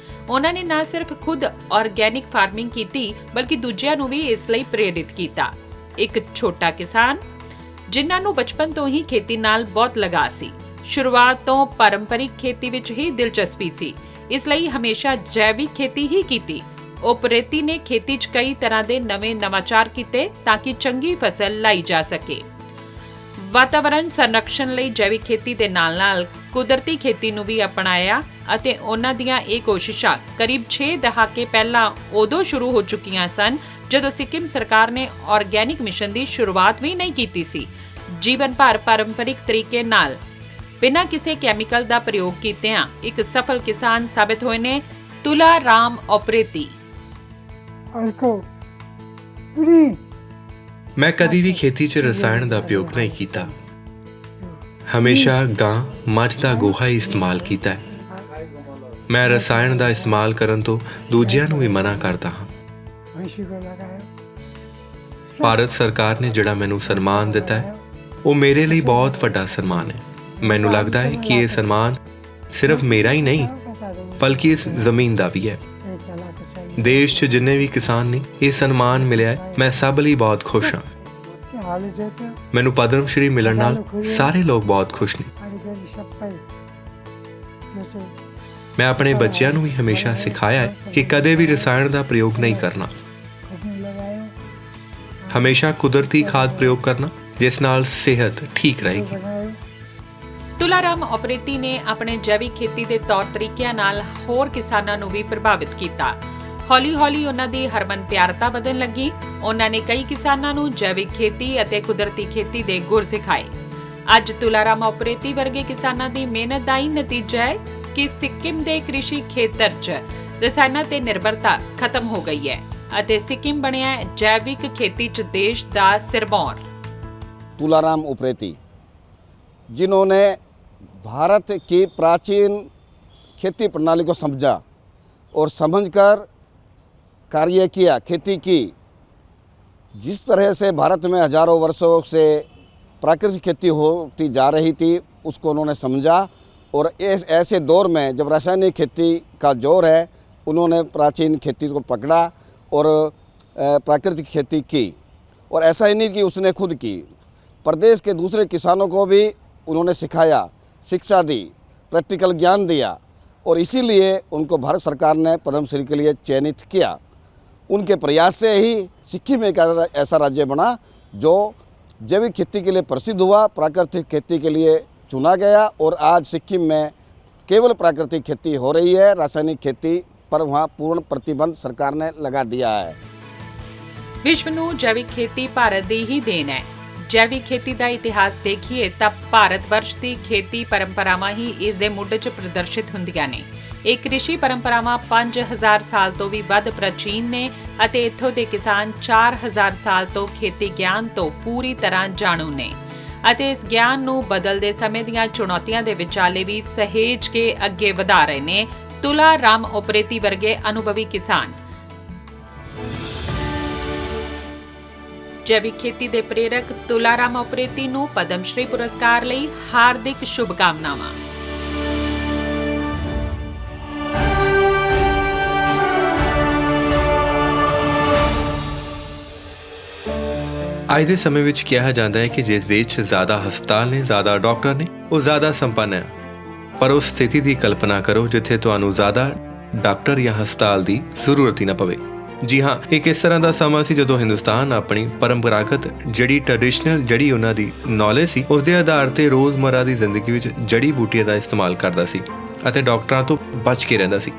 ਉਹਨਾਂ ਨੇ ਨਾ ਸਿਰਫ ਖੁਦ ਆਰਗੈਨਿਕ ਫਾਰਮਿੰਗ ਕੀਤੀ ਬਲਕਿ ਦੂਜਿਆਂ ਨੂੰ ਵੀ ਇਸ ਲਈ ਪ੍ਰੇਰਿਤ ਕੀਤਾ। ਇੱਕ ਛੋਟਾ ਕਿਸਾਨ ਜਿਨ੍ਹਾਂ ਨੂੰ ਬਚਪਨ ਤੋਂ ਹੀ ਖੇਤੀ ਨਾਲ ਬਹੁਤ ਲਗਾਅ ਸੀ, ਸ਼ੁਰੂਆਤ ਤੋਂ ਪਾਰੰਪਰਿਕ ਖੇਤੀ ਵਿੱਚ ਹੀ ਦਿਲਚਸਪੀ ਸੀ, ਇਸ ਲਈ ਹਮੇਸ਼ਾ ਜੈਵਿਕ ਖੇਤੀ ਹੀ ਕੀਤੀ। ਉਪਰੇਤੀ ਨੇ ਖੇਤੀ 'ਚ ਕਈ ਤਰ੍ਹਾਂ ਦੇ ਨਵੇਂ ਨਵਾਚਾਰ ਕੀਤੇ ਤਾਂ ਕਿ ਚੰਗੀ ਫਸਲ ਲਾਈ ਜਾ ਸਕੇ। ਵਾਤਾਵਰਣ ਸੰਰਖਣ ਲਈ ਜੈਵਿਕ ਖੇਤੀ ਦੇ ਨਾਲ-ਨਾਲ ਕੁਦਰਤੀ ਖੇਤੀ ਨੂੰ ਵੀ ਅਪਣਾਇਆ ਅਤੇ ਉਹਨਾਂ ਦੀਆਂ ਇਹ ਕੋਸ਼ਿਸ਼ਾਂ ਕਰੀਬ 6 ਦਹਾਕੇ ਪਹਿਲਾਂ ਉਦੋਂ ਸ਼ੁਰੂ ਹੋ ਚੁੱਕੀਆਂ ਸਨ ਜਦੋਂ ਸਿੱਕਿਮ ਸਰਕਾਰ ਨੇ ਆਰਗੈਨਿਕ ਮਿਸ਼ਨ ਦੀ ਸ਼ੁਰੂਆਤ ਵੀ ਨਹੀਂ ਕੀਤੀ ਸੀ। ਜੀਵਨ ਭਰ ਪਾਰੰਪਰਿਕ ਤਰੀਕੇ ਨਾਲ ਬਿਨਾਂ ਕਿਸੇ ਕੈਮੀਕਲ ਦਾ ਪ੍ਰਯੋਗ ਕੀਤਿਆਂ ਇੱਕ ਸਫਲ ਕਿਸਾਨ ਸਾਬਿਤ ਹੋਏ ਨੇ ਤੁਲਾਰਾਮ ਉਪਰੇਤੀ। ਮੈਂ ਕਦੀ ਵੀ ਖੇਤੀ 'ਚ ਰਸਾਇਣ ਦਾ ਉਪਯੋਗ ਨਹੀਂ ਕੀਤਾ। ਹਮੇਸ਼ਾ ਗਾਂ, ਮੱਝ ਦਾ ਗੋਹਾ ਹੀ ਇਸਤੇਮਾਲ ਕੀਤਾ ਹੈ। ਮੈਂ ਰਸਾਇਣ ਦਾ ਇਸਤੇਮਾਲ ਕਰਨ ਤੋਂ ਦੂਜਿਆਂ ਨੂੰ ਵੀ ਮਨਾ ਕਰਦਾ ਹਾਂ। ਭਾਰਤ ਸਰਕਾਰ ਨੇ ਜਿਹੜਾ ਮੈਨੂੰ ਸਨਮਾਨ ਦਿੱਤਾ ਹੈ ਉਹ ਮੇਰੇ ਲਈ ਬਹੁਤ ਵੱਡਾ ਸਨਮਾਨ ਹੈ। ਮੈਨੂੰ ਲੱਗਦਾ ਹੈ ਕਿ ਇਹ ਸਨਮਾਨ ਸਿਰਫ ਮੇਰਾ ਹੀ ਨਹੀਂ ਬਲਕਿ ਇਸ ਜ਼ਮੀਨ ਦਾ ਵੀ ਹੈ। ਦੇਸ਼ 'ਚ ਜਿੰਨੇ ਵੀ ਕਿਸਾਨ ਨੇ ਇਹ ਸਨਮਾਨ ਮਿਲਿਆ ਹੈ, ਮੈਂ ਸਭ ਲਈ ਬਹੁਤ ਖੁਸ਼ ਹਾਂ। ਮੈਨੂੰ ਪਦਮ ਸ਼੍ਰੀ ਮਿਲਣ ਨਾਲ ਸਾਰੇ ਲੋਕ ਬਹੁਤ ਖੁਸ਼ ਨੇ। ਮੈਂ ਆਪਣੇ ਬੱਚਿਆਂ ਨੂੰ ਵੀ ਹਮੇਸ਼ਾ ਸਿਖਾਇਆ ਹੈ ਕਿ ਕਦੇ ਵੀ ਰਸਾਇਣ ਦਾ ਪ੍ਰਯੋਗ ਨਹੀਂ ਕਰਨਾ, ਹਮੇਸ਼ਾ ਕੁਦਰਤੀ ਖਾਦ ਪ੍ਰਯੋਗ ਕਰਨਾ, ਜਿਸ ਨਾਲ ਸਿਹਤ ਠੀਕ ਰਹੇਗੀ। ਤੁਲਾਰਾਮ ਉਪਰੇਤੀ ਨੇ ਆਪਣੇ ਜੈਵਿਕ ਖੇਤੀ ਦੇ ਤੌਰ ਤਰੀਕਿਆਂ ਨਾਲ ਹੋਰ ਕਿਸਾਨਾਂ ਨੂੰ ਵੀ ਪ੍ਰਭਾਵਿਤ ਕੀਤਾ। ਹੌਲੀ-ਹੌਲੀ ਉਹਨਾਂ ਦੀ ਹਰਮਨ ਪਿਆਰਤਾ ਵਧਣ ਲੱਗੀ। ਉਹਨਾਂ ਨੇ ਕਈ ਕਿਸਾਨਾਂ ਨੂੰ ਜੈਵਿਕ ਖੇਤੀ ਅਤੇ ਕੁਦਰਤੀ ਖੇਤੀ ਦੇ ਗੁਰ ਸਿਖਾਏ। ਅੱਜ ਤੁਲਾਰਾਮ ਉਪਰੇਤੀ ਵਰਗੇ ਕਿਸਾਨਾਂ ਦੀ ਮਿਹਨਤ ਦਾ ਹੀ ਨਤੀਜਾ ਹੈ ਕਿ ਸਿੱਕਿਮ ਦੇ ਕ੍ਰਿਸ਼ੀ ਖੇਤਰ 'ਚ ਰਸਾਇਣਾਂ ਤੇ ਨਿਰਭਰਤਾ ਖਤਮ ਹੋ ਗਈ ਹੈ ਅਤੇ ਸਿੱਕਿਮ ਬਣਿਆ ਜੈਵਿਕ ਖੇਤੀ 'ਚ देश ਦਾ सिरमौर। तुलाराम उप्रेती, जिन्होंने भारत की प्राचीन खेती प्रणाली को समझा और समझकर कार्य किया, खेती की, जिस तरह से भारत में हजारों वर्षों से प्राकृतिक खेती होती जा रही थी उसको उन्होंने समझा और ऐसे दौर में जब रासायनिक खेती का जोर है उन्होंने प्राचीन खेती को पकड़ा और प्राकृतिक खेती की। और ऐसा ही नहीं कि उसने खुद की, प्रदेश के दूसरे किसानों को भी उन्होंने सिखाया, शिक्षा दी, प्रैक्टिकल ज्ञान दिया और इसीलिए उनको भारत सरकार ने पद्मश्री के लिए चयनित किया। उनके प्रयास से ही सिक्किम एक ऐसा राज्य बना जो जैविक खेती के लिए प्रसिद्ध हुआ, प्राकृतिक खेती के लिए चुना गया और आज सिक्किम में केवल प्राकृतिक खेती हो रही है। रासायनिक खेती पर वहाँ पूर्ण प्रतिबंध सरकार ने लगा दिया है। ਵਿਸ਼ਵ ਨੂੰ ਜੈਵਿਕ ਖੇਤੀ ਭਾਰਤ ਦੀ ਹੀ ਦੇਣ ਹੈ। ਜੈਵਿਕ ਖੇਤੀ ਦਾ ਇਤਿਹਾਸ ਦੇਖੀਏ ਤਾਂ ਭਾਰਤ ਵਰਸ਼ ਦੀ ਖੇਤੀ ਪਰੰਪਰਾਵਾਂ ਹੀ ਇਸ ਦੇ ਮੁੱਢ 'ਚ ਪ੍ਰਦਰਸ਼ਿਤ ਹੁੰਦੀਆਂ ਨੇ। ਇਹ ਕ੍ਰਿਸ਼ੀ ਪਰੰਪਰਾਵਾਂ 5000 ਸਾਲ ਤੋਂ ਵੀ ਵੱਧ ਪ੍ਰਾਚੀਨ ਨੇ ਅਤੇ ਇੱਥੋਂ ਦੇ ਕਿਸਾਨ 4000 ਸਾਲ ਤੋਂ ਖੇਤੀ ਗਿਆਨ ਤੋਂ ਪੂਰੀ ਤਰ੍ਹਾਂ ਜਾਣੂ ਨੇ ਅਤੇ ਇਸ ਗਿਆਨ ਨੂੰ ਬਦਲਦੇ ਸਮੇਂ ਦੀਆਂ ਚੁਣੌਤੀਆਂ ਦੇ ਵਿਚਾਲੇ ਵੀ ਸਹੇਜ ਕੇ ਅੱਗੇ ਵਧਾ ਰਹੇ ਨੇ ਤੁਲਾ ਰਾਮ ਓਪਰੇਤੀ ਵਰਗੇ ਅਨੁਭਵੀ ਕਿਸਾਨ। ਜੈਵਿਕ ਖੇਤੀ ਦੇ ਪ੍ਰੇਰਕ ਤੁਲਾ ਰਾਮ ਓਪਰੇਤੀ ਨੂੰ ਪਦਮ ਸ਼੍ਰੀ ਪੁਰਸਕਾਰ ਲਈ ਹਾਰਦਿਕ ਸ਼ੁਭਕਾਮਨਾਵਾਂ। ਅੱਜ ਦੇ ਸਮੇਂ ਵਿੱਚ ਕਿਹਾ ਜਾਂਦਾ ਹੈ ਕਿ ਜਿਸ ਦੇਸ਼ 'ਚ ਜ਼ਿਆਦਾ ਹਸਪਤਾਲ ਨੇ, ਜ਼ਿਆਦਾ ਡਾਕਟਰ ਨੇ, ਉਹ ਜ਼ਿਆਦਾ ਸੰਪੰਨ ਹੈ। ਪਰ ਉਸ ਸਥਿਤੀ ਦੀ ਕਲਪਨਾ ਕਰੋ ਜਿੱਥੇ ਤੁਹਾਨੂੰ ਜ਼ਿਆਦਾ ਡਾਕਟਰ ਜਾਂ ਹਸਪਤਾਲ ਦੀ ਜ਼ਰੂਰਤ ਹੀ ਨਾ ਪਵੇ। ਜੀ ਹਾਂ, ਇੱਕ ਇਸ ਤਰ੍ਹਾਂ ਦਾ ਸਮਾਂ ਸੀ ਜਦੋਂ ਹਿੰਦੁਸਤਾਨ ਆਪਣੀ ਪਰੰਪਰਾਗਤ ਜਿਹੜੀ ਉਹਨਾਂ ਦੀ ਨੌਲੇਜ ਸੀ ਉਸ ਦੇ ਆਧਾਰ ਤੇ ਰੋਜ਼ਮਰਾ ਦੀ ਜ਼ਿੰਦਗੀ ਵਿੱਚ ਜੜੀ ਬੂਟੀਆਂ ਦਾ ਇਸਤੇਮਾਲ ਕਰਦਾ ਸੀ ਅਤੇ ਡਾਕਟਰਾਂ ਤੋਂ ਬਚ ਕੇ ਰਹਿੰਦਾ ਸੀ।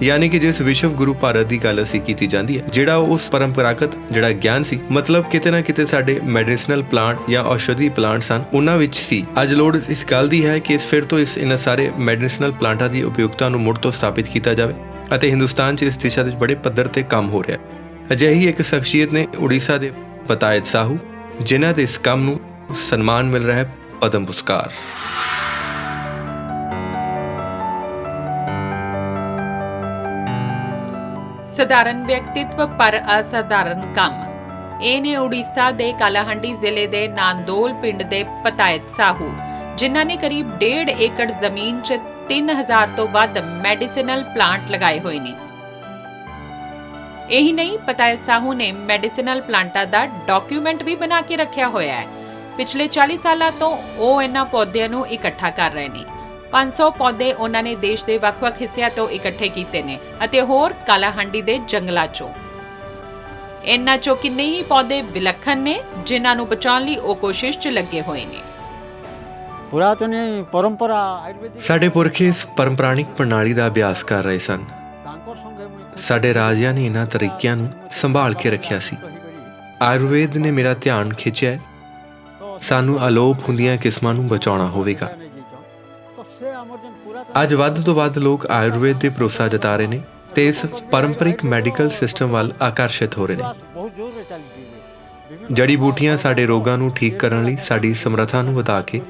ਯਾਨੀ ਕਿ ਜਿਸ ਵਿਸ਼ਵ ਗੁਰੂ ਭਾਰਤ ਦੀ ਗੱਲ ਅਸੀਂ ਕੀਤੀ ਜਾਂਦੀ ਹੈ, ਜਿਹੜਾ ਉਸ ਪਰੰਪਰਾਗਤ ਜਿਹੜਾ ਗਿਆਨ ਸੀ, ਮਤਲਬ ਕਿਤੇ ਨਾ ਕਿਤੇ ਸਾਡੇ ਮੈਡੀਸਨਲ ਪਲਾਂਟ ਜਾਂ ਔਸ਼ਧੀ ਪਲਾਂਟ ਸਨ, ਉਹਨਾਂ ਵਿੱਚ ਸੀ। ਅੱਜ ਲੋੜ ਇਸ ਗੱਲ ਦੀ ਹੈ ਕਿ ਫਿਰ ਤੋਂ ਇਹਨਾਂ ਸਾਰੇ ਮੈਡੀਸਨਲ ਪਲਾਂਟਾਂ ਦੀ ਉਪਯੋਗਤਾ ਨੂੰ ਮੁੜ ਤੋਂ ਸਥਾਪਿਤ ਕੀਤਾ ਜਾਵੇ ਅਤੇ ਹਿੰਦੁਸਤਾਨ 'ਚ ਇਸ ਦਿਸ਼ਾ ਵਿੱਚ ਬੜੇ ਪੱਧਰ ਤੇ ਕੰਮ ਹੋ ਰਿਹਾ ਹੈ। ਅਜਿਹੀ ਇੱਕ ਸ਼ਖਸੀਅਤ ਨੇ ਉੜੀਸਾ ਦੇ ਪਤਾਇਤ ਸਾਹੂ, ਜਿਨ੍ਹਾਂ ਦੇ ਇਸ ਕੰਮ ਨੂੰ ਸਨਮਾਨ ਮਿਲ ਰਿਹਾ ਹੈ ਪਦਮ ਪੁਰਸਕਾਰ। ਸਧਾਰਨ ਵਿਅਕਤਿਤਵ ਪਰ ਅਸਾਧਾਰਨ ਕੰਮ। ਇਹ ਨੇ ਉੜੀਸਾ ਦੇ ਕਾਲਾਹੰਡੀ ਜ਼ਿਲ੍ਹੇ ਦੇ ਨਾਂਦੋਲ ਪਿੰਡ ਦੇ ਪਤਾਇਤ ਸਾਹੂ, ਜਿਨ੍ਹਾਂ ਨੇ ਕਰੀਬ 1.5 ਏਕੜ ਜ਼ਮੀਨ 'ਚ 3000 ਤੋਂ ਵੱਧ ਮੈਡੀਸਿਨਲ ਪਲਾਂਟ ਲਗਾਏ ਹੋਏ ਨੇ। ਇਹੀ ਨਹੀਂ, ਪਤਾਇਤ ਸਾਹੂ ਨੇ ਮੈਡੀਸਿਨਲ ਪਲਾਂਟਾਂ ਦਾ ਡਾਕੂਮੈਂਟ ਵੀ ਬਣਾ ਕੇ ਰੱਖਿਆ ਹੋਇਆ ਹੈ। ਪਿਛਲੇ 40 ਸਾਲਾਂ ਤੋਂ ਉਹ ਇਹਨਾਂ ਪੌਦਿਆਂ ਨੂੰ ਇਕੱਠਾ ਕਰ ਰਹੇ ਨੇ। 500 ਪੌਦੇ ਉਹਨਾਂ ਨੇ ਦੇਸ਼ ਦੇ ਵੱਖ-ਵੱਖ ਹਿੱਸਿਆਂ ਤੋਂ ਇਕੱਠੇ ਕੀਤੇ ਨੇ ਅਤੇ ਹੋਰ ਕਾਲਾਹੰਡੀ ਦੇ ਜੰਗਲਾਂ 'ਚੋਂ। ਇਹਨਾਂ 'ਚੋਂ ਕਿੰਨੇ ਹੀ ਪੌਦੇ ਵਿਲੱਖਣ ਨੇ ਜਿਨ੍ਹਾਂ ਨੂੰ ਬਚਾਉਣ ਲਈ ਉਹ ਕੋਸ਼ਿਸ਼ 'ਚ ਲੱਗੇ ਹੋਏ ਨੇ। ਪੁਰਾਤਨ ਪਰੰਪਰਾ ਆਯੁਰਵੈਦਿਕ ਸਾਡੇ ਪੁਰਖੇ ਇਸ ਪਰੰਪਰਾਨਿਕ ਪ੍ਰਣਾਲੀ ਦਾ ਅਭਿਆਸ ਕਰ ਰਹੇ ਸਨ। ਸਾਡੇ ਰਾਜਿਆਂ ਨੇ ਇਹਨਾਂ ਤਰੀਕਿਆਂ ਨੂੰ ਸੰਭਾਲ ਕੇ ਰੱਖਿਆ ਸੀ। ਆਯੁਰਵੇਦ ਨੇ ਮੇਰਾ ਧਿਆਨ ਖਿੱਚਿਆ। ਸਾਨੂੰ ਅਲੋਪ ਹੁੰਦੀਆਂ ਕਿਸਮਾਂ ਨੂੰ ਬਚਾਉਣਾ ਹੋਵੇਗਾ। ਅੱਜ ਵੱਧ ਤੋਂ ਵੱਧ ਲੋਕ ਆਯੁਰਵੇਦ ਤੇ ਭਰੋਸਾ ਜਤਾ ਰਹੇ ਨੇ ਤੇ ਇਸ ਪਰੰਪਰਿਕ ਮੈਡੀਕਲ ਸਿਸਟਮ ਵੱਲ ਆਕਰਸ਼ਿਤ ਹੋ ਰਹੇ ਨੇ। ਜੜੀ ਬੂਟੀਆਂ ਸਾਡੇ ਰੋਗਾਂ ਨੂੰ ਠੀਕ ਕਰਨ ਲਈ ਸਾਡੀ ਸਮਰੱਥਾ ਨੂੰ ਵਧਾ ਕੇ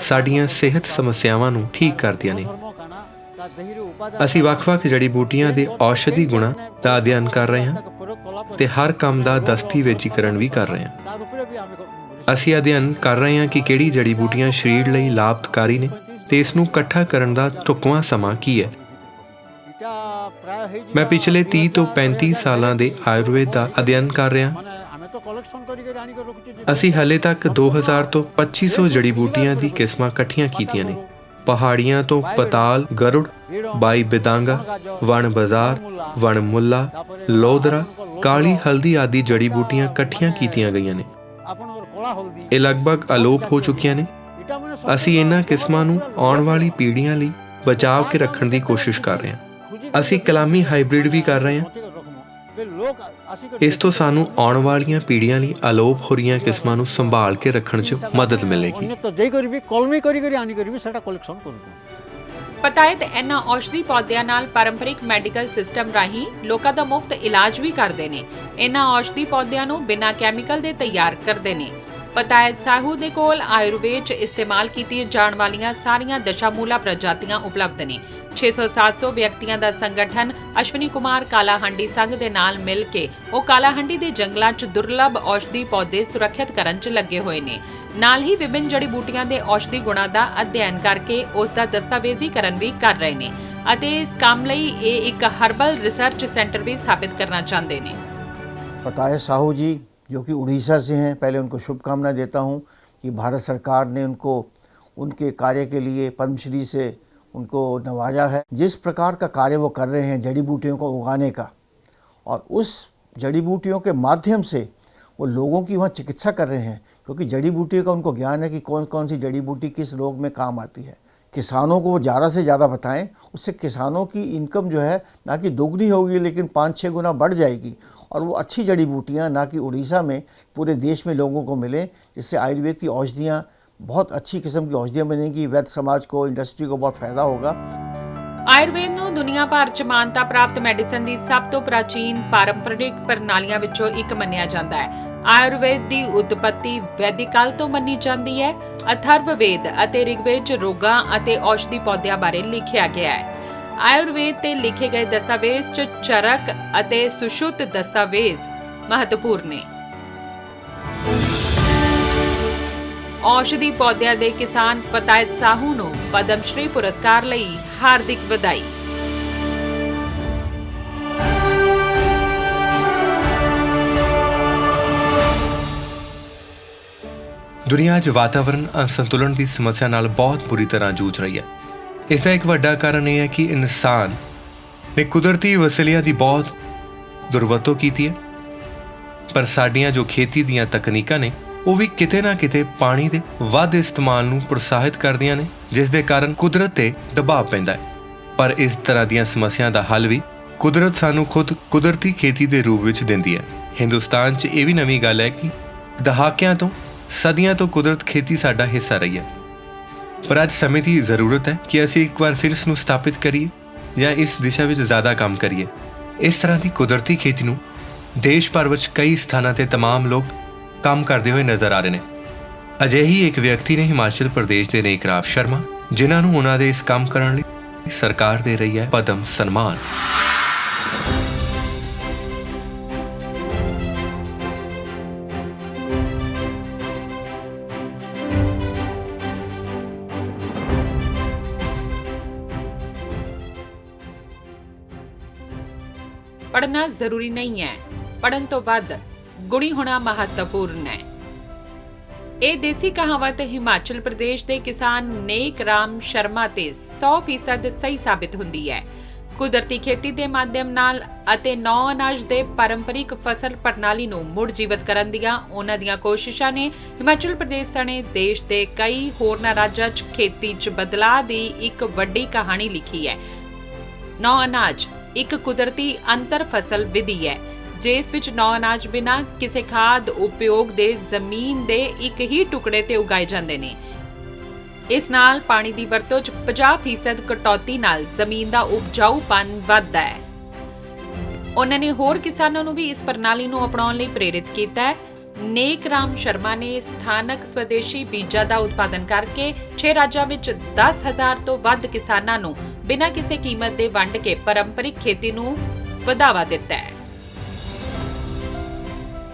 ਸਾਡੀਆਂ ਸਿਹਤ ਸਮੱਸਿਆਵਾਂ ਨੂੰ ਠੀਕ ਕਰਦੀਆਂ ਨੇ। ਅਸੀਂ ਵੱਖ-ਵੱਖ ਜੜੀ ਬੂਟੀਆਂ ਦੇ ਔਸ਼ਧੀ ਗੁਣਾਂ ਦਾ ਅਧਿਐਨ ਕਰ ਰਹੇ ਹਾਂ ਤੇ ਹਰ ਕੰਮ ਦਾ ਦਸਤੀਵੇਜ਼ੀਕਰਨ ਵੀ ਕਰ ਰਹੇ ਹਾਂ। ਅਸੀਂ ਅਧਿਐਨ ਕਰ ਰਹੇ ਹਾਂ ਕਿ ਕਿਹੜੀ ਜੜੀ ਬੂਟੀਆਂ ਸਰੀਰ ਲਈ ਲਾਭਕਾਰੀ ਨੇ ਤੇ ਇਸ ਨੂੰ ਇਕੱਠਾ ਕਰਨ ਦਾ ਢੁਕਵਾਂ ਸਮਾਂ ਕੀ ਹੈ। ਮੈਂ ਪਿਛਲੇ 30 ਤੋਂ 35 ਸਾਲਾਂ ਦੇ ਆਯੁਰਵੇਦ ਦਾ ਅਧਿਐਨ ਕਰ ਰਿਹਾ। ਅਸੀਂ ਹਾਲੇ ਤੱਕ 2000 ਤੋਂ 2500 ਜੜੀ ਬੂਟੀਆਂ ਦੀ ਕਿਸਮਾਂ ਇਕੱਠੀਆਂ ਕੀਤੀਆਂ ਨੇ। ਪਹਾੜੀਆਂ ਤੋਂ ਪਤਾਲ, ਗਰੁੜ, ਬਾਈ ਬਿਦਾਂਗਾ, ਵਣ ਬਾਜ਼ਾਰ, ਵਣ ਮੁੱਲਾ, ਲੋਦਰਾ, ਕਾਲੀ ਹਲਦੀ ਆਦਿ ਜੜੀ ਬੂਟੀਆਂ ਇਕੱਠੀਆਂ ਕੀਤੀਆਂ ਗਈਆਂ ਨੇ। ਇਹ ਲਗਭਗ ਅਲੋਪ ਹੋ ਚੁੱਕੀਆਂ ਨੇ। ਅਸੀਂ ਇਹਨਾਂ ਕਿਸਮਾਂ ਨੂੰ ਆਉਣ ਵਾਲੀ ਪੀੜ੍ਹੀਆਂ ਲਈ ਬਚਾਅ ਕੇ ਰੱਖਣ ਦੀ ਕੋਸ਼ਿਸ਼ ਕਰ ਰਹੇ ਹਾਂ। ਅਸੀਂ ਕਲਾਮੀ ਹਾਈਬ੍ਰਿਡ ਵੀ ਕਰ ਰਹੇ ਹਾਂ। ਇਸ ਤੋਂ ਸਾਨੂੰ ਆਉਣ ਵਾਲੀਆਂ ਪੀੜ੍ਹੀਆਂ ਲਈ ਅਲੋਪ ਹੋ ਰਹੀਆਂ ਕਿਸਮਾਂ ਨੂੰ ਸੰਭਾਲ ਕੇ ਰੱਖਣ 'ਚ ਮਦਦ ਮਿਲੇਗੀ। ਪਤਾਇਤ ਇਹਨਾਂ ਔਸ਼ਧੀ ਪੌਦਿਆਂ ਨਾਲ ਪਰੰਪਰਿਕ ਮੈਡੀਕਲ ਸਿਸਟਮ ਰਾਹੀਂ ਲੋਕਾਂ ਦਾ ਮੁਫਤ ਇਲਾਜ ਵੀ ਕਰਦੇ ਨੇ। ਇਹਨਾਂ ਔਸ਼ਧੀ ਪੌਦਿਆਂ ਨੂੰ ਬਿਨਾਂ ਕੈਮੀਕਲ ਦੇ ਤਿਆਰ ਕਰਦੇ ਨੇ। ਪਤਾਇਤ ਸਾਹੂ ਦੇ ਕੋਲ ਆਯੁਰਵੇਦ 'ਚ ਇਸਤੇਮਾਲ ਕੀਤੀਆਂ ਜਾਣ ਵਾਲੀਆਂ ਸਾਰੀਆਂ ਦਸ਼ਾਮੂਲਾ ਪ੍ਰਜਾਤੀਆਂ ਉਪਲਬਧ ਨੇ। 600-700 ਵਿਅਕਤੀਆਂ ਦਾ ਸੰਗਠਨ ਅਸ਼ਵਨੀ ਕੁਮਾਰ ਕਾਲਾਹੰਡੀ ਸੰਘ ਦੇ ਨਾਲ ਮਿਲ ਕੇ ਉਹ ਕਾਲਾਹੰਡੀ ਦੇ ਜੰਗਲਾਂ 'ਚ ਦੁਰਲੱਭ ਔਸ਼ਧੀ ਪੌਦੇ ਸੁਰੱਖਿਅਤ ਕਰਨ 'ਚ ਲੱਗੇ ਹੋਏ ਨੇ। ਨਾਲ ਹੀ ਵਿਭਿੰਨ ਜੜੀ ਬੂਟੀਆਂ ਦੇ ਔਸ਼ਧੀ ਗੁਣਾਂ ਦਾ ਅਧਿਐਨ ਕਰਕੇ ਉਸ ਦਾ ਦਸਤਾਵੇਜ਼ੀਕਰਨ ਵੀ ਕਰ ਰਹੇ ਨੇ ਅਤੇ ਇਸ ਕੰਮ ਲਈ ਇਹ ਇੱਕ ਹਰਬਲ ਰਿਸਰਚ ਸੈਂਟਰ ਵੀ ਸਥਾਪਿਤ ਕਰਨਾ ਚਾਹੁੰਦੇ ਨੇ। पतायत साहू जी जो कि उड़ीसा से हैं, पहले उनको शुभकामनाएं देता हूं कि भारत सरकार ने उनको उनके कार्य के लिए पद्मश्री से उनको नवाजा है। जिस प्रकार का कार्य वो कर रहे हैं जड़ी बूटियों को उगाने का, और उस जड़ी बूटियों के माध्यम से वो लोगों की वहाँ चिकित्सा कर रहे हैं, क्योंकि जड़ी बूटियों का उनको ज्ञान है कि कौन कौन सी जड़ी बूटी किस रोग में काम आती है। किसानों को वो ज़्यादा से ज़्यादा बताएं, उससे किसानों की इनकम जो है ना कि दोगुनी होगी लेकिन 5-6 गुना बढ़ जाएगी, और वो अच्छी जड़ी बूटियाँ ना कि उड़ीसा में पूरे देश में लोगों को मिले, जिससे आयुर्वेद की औषधियाँ बहुत अच्छी किस्म की औषधियाँ बनेंगी। वैद्य समाज को, इंडस्ट्री को बहुत फायदा होगा। ਆਯੁਰਵੇਦ ਨੂੰ ਦੁਨੀਆ ਭਰ 'ਚ ਮਾਨਤਾ ਪ੍ਰਾਪਤ ਮੈਡੀਸਨ ਦੀ ਸਭ ਤੋਂ ਪ੍ਰਾਚੀਨ ਪਾਰੰਪਰਿਕ ਪ੍ਰਣਾਲੀਆਂ ਵਿੱਚੋਂ ਇੱਕ ਮੰਨਿਆ ਜਾਂਦਾ ਹੈ। ਆਯੁਰਵੇਦ ਦੀ ਉਤਪਤੀ ਵੈਦਿਕ ਕਾਲ ਤੋਂ ਮੰਨੀ ਜਾਂਦੀ ਹੈ। ਅਥਰਵਵੇਦ ਅਤੇ ਰਿਗਵੇਦ 'ਚ ਰੋਗਾਂ ਅਤੇ ਔਸ਼ਧੀ ਪੌਦਿਆਂ ਬਾਰੇ ਲਿਖਿਆ ਗਿਆ ਹੈ। ਆਯੁਰਵੇਦ ਤੇ ਲਿਖੇ ਗਏ ਦਸਤਾਵੇਜ਼ 'ਚ ਚਰਕ ਅਤੇ ਸੁਸ਼ੁੱਧ ਦਸਤਾਵੇਜ਼ ਮਹੱਤਵਪੂਰਨ ਨੇ। ਔਸ਼ਧੀ ਪੌਦਿਆਂ ਦੇ ਕਿਸਾਨ ਪਤਾਇਤ ਸਾਹੂ ਨੂੰ ਪਦਮ ਸ਼੍ਰੀ ਪੁਰਸਕਾਰ ਲਈ ਹਾਰਦਿਕ ਵਧਾਈ। ਦੁਨੀਆ 'ਚ ਵਾਤਾਵਰਣ ਅਸੰਤੁਲਨ ਦੀ ਸਮੱਸਿਆ ਨਾਲ ਬਹੁਤ ਬੁਰੀ ਤਰ੍ਹਾਂ ਜੂਝ ਰਹੀ ਹੈ। ਇਸ ਦਾ ਇੱਕ ਵੱਡਾ ਕਾਰਨ ਇਹ ਹੈ ਕਿ ਇਨਸਾਨ ਨੇ ਕੁਦਰਤੀ ਵਸੀਲਿਆਂ ਦੀ ਬਹੁਤ ਦੁਰਵਰਤੋਂ ਕੀਤੀ ਹੈ, ਪਰ ਸਾਡੀਆਂ ਜੋ ਖੇਤੀ ਦੀਆਂ ਤਕਨੀਕਾਂ ਨੇ ਉਹ ਵੀ ਕਿਤੇ ਨਾ ਕਿਤੇ ਪਾਣੀ ਦੇ ਵੱਧ ਇਸਤੇਮਾਲ ਨੂੰ ਪ੍ਰੋਤਸਾਹਿਤ ਕਰਦੀਆਂ ਨੇ, ਜਿਸ ਦੇ ਕਾਰਨ ਕੁਦਰਤ ਤੇ ਦਬਾਅ ਪੈਂਦਾ ਹੈ। ਪਰ ਇਸ ਤਰ੍ਹਾਂ ਦੀਆਂ ਸਮੱਸਿਆ ਦਾ ਹੱਲ ਵੀ ਕੁਦਰਤ ਸਾਨੂੰ ਖੁਦ ਕੁਦਰਤੀ ਖੇਤੀ ਦੇ ਰੂਪ ਵਿੱਚ ਦਿੰਦੀ ਹੈ। ਹਿੰਦੁਸਤਾਨ 'ਚ ਇਹ ਵੀ ਨਵੀਂ ਗੱਲ ਹੈ ਕਿ ਦਹਾਕਿਆਂ ਤੋਂ ਸਦੀਆਂ ਤੋਂ ਕੁਦਰਤ ਖੇਤੀ ਸਾਡਾ ਹਿੱਸਾ ਰਹੀ ਹੈ, ਪਰ ਅੱਜ ਸਮੇਂ ਦੀ ਜ਼ਰੂਰਤ ਹੈ ਕਿ ਅਸੀਂ ਇੱਕ ਵਾਰ ਫਿਰ ਇਸ ਨੂੰ ਸਥਾਪਿਤ ਕਰੀਏ ਜਾਂ ਇਸ ਦਿਸ਼ਾ ਵਿੱਚ ਜ਼ਿਆਦਾ ਕੰਮ ਕਰੀਏ। ਇਸ ਤਰ੍ਹਾਂ ਦੀ ਕੁਦਰਤੀ ਖੇਤੀ ਨੂੰ ਦੇਸ਼ ਭਰ ਵਿੱਚ ਕਈ ਸਥਾਨਾਂ ਤੇ तमाम ਲੋਕ ਕੰਮ ਕਰਦੇ ਹੋਏ ਨਜ਼ਰ ਆ ਰਹੇ ਨੇ। ਅਜਿਹੀ ਇੱਕ ਵਿਅਕਤੀ ਨੇ ਹਿਮਾਚਲ ਪ੍ਰਦੇਸ਼ ਦੇ ਨੇ ਇਕਰਾਮ ਸ਼ਰਮਾ, ਜਿਨ੍ਹਾਂ ਨੂੰ ਉਹਨਾਂ ਦੇ ਇਸ ਕੰਮ ਕਰਨ ਲਈ ਸਰਕਾਰ ਦੇ ਰਹੀ ਹੈ ਪਦਮ ਸਨਮਾਨ। ਪੜ੍ਹਨਾ ਜ਼ਰੂਰੀ ਨਹੀਂ ਹੈ, ਪੜ੍ਹਨ ਤੋਂ ਵੱਧ ਗੁਣੀ ਹੋਣਾ ਮਹੱਤਵਪੂਰਨ ਹੈ। ਇਹ ਦੇਸੀ ਕਹਾਵਤ ਹਿਮਾਚਲ ਪ੍ਰਦੇਸ਼ ਦੇ ਕਿਸਾਨ ਨੇਕ ਰਾਮ ਸ਼ਰਮਾ ਤੇ 100% ਸਹੀ ਸਾਬਿਤ ਹੁੰਦੀ ਹੈ। ਕੁਦਰਤੀ ਖੇਤੀ ਦੇ ਮਾਧਿਅਮ ਨਾਲ ਅਤੇ ਨੌ ਅਨਾਜ ਦੇ ਪਾਰੰਪਰਿਕ ਫਸਲ ਪ੍ਰਣਾਲੀ ਨੂੰ ਮੁੜ ਜੀਵਤ ਕਰਨ ਦੀਆਂ ਉਹਨਾਂ ਦੀਆਂ ਕੋਸ਼ਿਸ਼ਾਂ ਨੇ ਹਿਮਾਚਲ ਪ੍ਰਦੇਸ਼ ਸਣੇ ਦੇਸ਼ ਦੇ ਕਈ ਹੋਰਨਾਂ ਰਾਜਾਂ 'ਚ ਖੇਤੀ 'ਚ ਬਦਲਾਅ ਦੀ ਇੱਕ ਵੱਡੀ ਕਹਾਣੀ ਲਿਖੀ ਹੈ। ਨੌ ਅਨਾਜ ਇੱਕ ਕੁਦਰਤੀ ਅੰਤਰ ਫਸਲ ਵਿਧੀ ਹੈ, ਜਿਸ ਵਿੱਚ ਨੌ ਅਨਾਜ ਬਿਨਾਂ ਕਿਸੇ ਖਾਦ ਉਪਯੋਗ ਦੇ ਜ਼ਮੀਨ ਦੇ ਇੱਕ ਹੀ ਟੁਕੜੇ ਤੇ ਉਗਾਏ ਜਾਂਦੇ ਨੇ। ਇਸ ਨਾਲ ਪਾਣੀ ਦੀ ਵਰਤੋਂ 'ਚ 50% ਕਟੌਤੀ ਨਾਲ ਜ਼ਮੀਨ ਦਾ ਉਪਜਾਊਪਨ ਵੱਧਦਾ ਹੈ। ਉਹਨਾਂ ਨੇ ਹੋਰ ਕਿਸਾਨਾਂ ਨੂੰ ਵੀ ਇਸ ਪ੍ਰਣਾਲੀ ਨੂੰ ਅਪਣਾਉਣ ਲਈ ਪ੍ਰੇਰਿਤ ਕੀਤਾ ਹੈ। ਨੇਕ ਰਾਮ ਸ਼ਰਮਾ ਨੇ ਸਥਾਨਕ ਸਵਦੇਸ਼ੀ ਬੀਜਾਂ ਦਾ ਉਤਪਾਦਨ ਕਰਕੇ 6 ਰਾਜਾਂ ਵਿੱਚ 10,000 ਤੋਂ ਵੱਧ ਕਿਸਾਨਾਂ ਨੂੰ ਬਿਨਾਂ ਕਿਸੇ ਕੀਮਤ ਦੇ ਵੰਡ ਕੇ ਪਾਰੰਪਰਿਕ ਖੇਤੀ ਨੂੰ ਵਧਾਵਾ ਦਿੱਤਾ ਹੈ।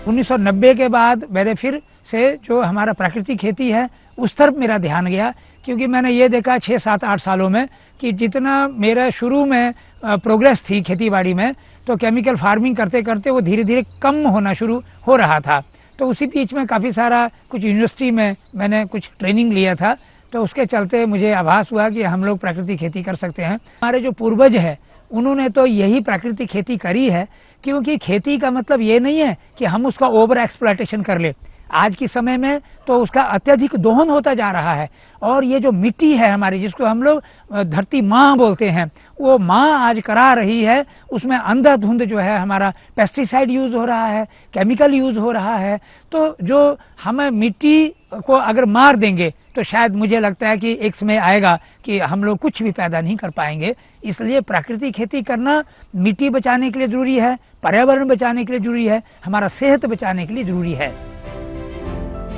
1990 के बाद मेरे फिर से जो हमारा प्राकृतिक खेती है उस तरफ मेरा ध्यान गया, क्योंकि मैंने ये देखा 6-7-8 सालों में कि जितना मेरा शुरू में प्रोग्रेस थी खेती बाड़ी में, तो केमिकल फार्मिंग करते करते वो धीरे धीरे कम होना शुरू हो रहा था। तो उसी बीच में काफ़ी सारा कुछ यूनिवर्सिटी में मैंने कुछ ट्रेनिंग लिया था, तो उसके चलते मुझे आभास हुआ कि हम लोग प्राकृतिक खेती कर सकते हैं। हमारे जो पूर्वज है उन्होंने तो यही प्राकृतिक खेती करी है, क्योंकि खेती का मतलब ये नहीं है कि हम उसका ओवर एक्सप्लॉयटेशन कर ले। आज के समय में तो उसका अत्यधिक दोहन होता जा रहा है, और ये जो मिट्टी है हमारी, जिसको हम लोग धरती माँ बोलते हैं, वो माँ आज करा रही है। उसमें अंधाधुंध जो है हमारा पेस्टिसाइड यूज़ हो रहा है, केमिकल यूज़ हो रहा है। तो जो हमें मिट्टी को अगर मार देंगे तो शायद मुझे लगता है कि एक समय आएगा कि हम लोग कुछ भी पैदा नहीं कर पाएंगे। इसलिए प्राकृतिक खेती करना मिट्टी बचाने के लिए ज़रूरी है, पर्यावरण बचाने के लिए ज़रूरी है, हमारा सेहत बचाने के लिए ज़रूरी है।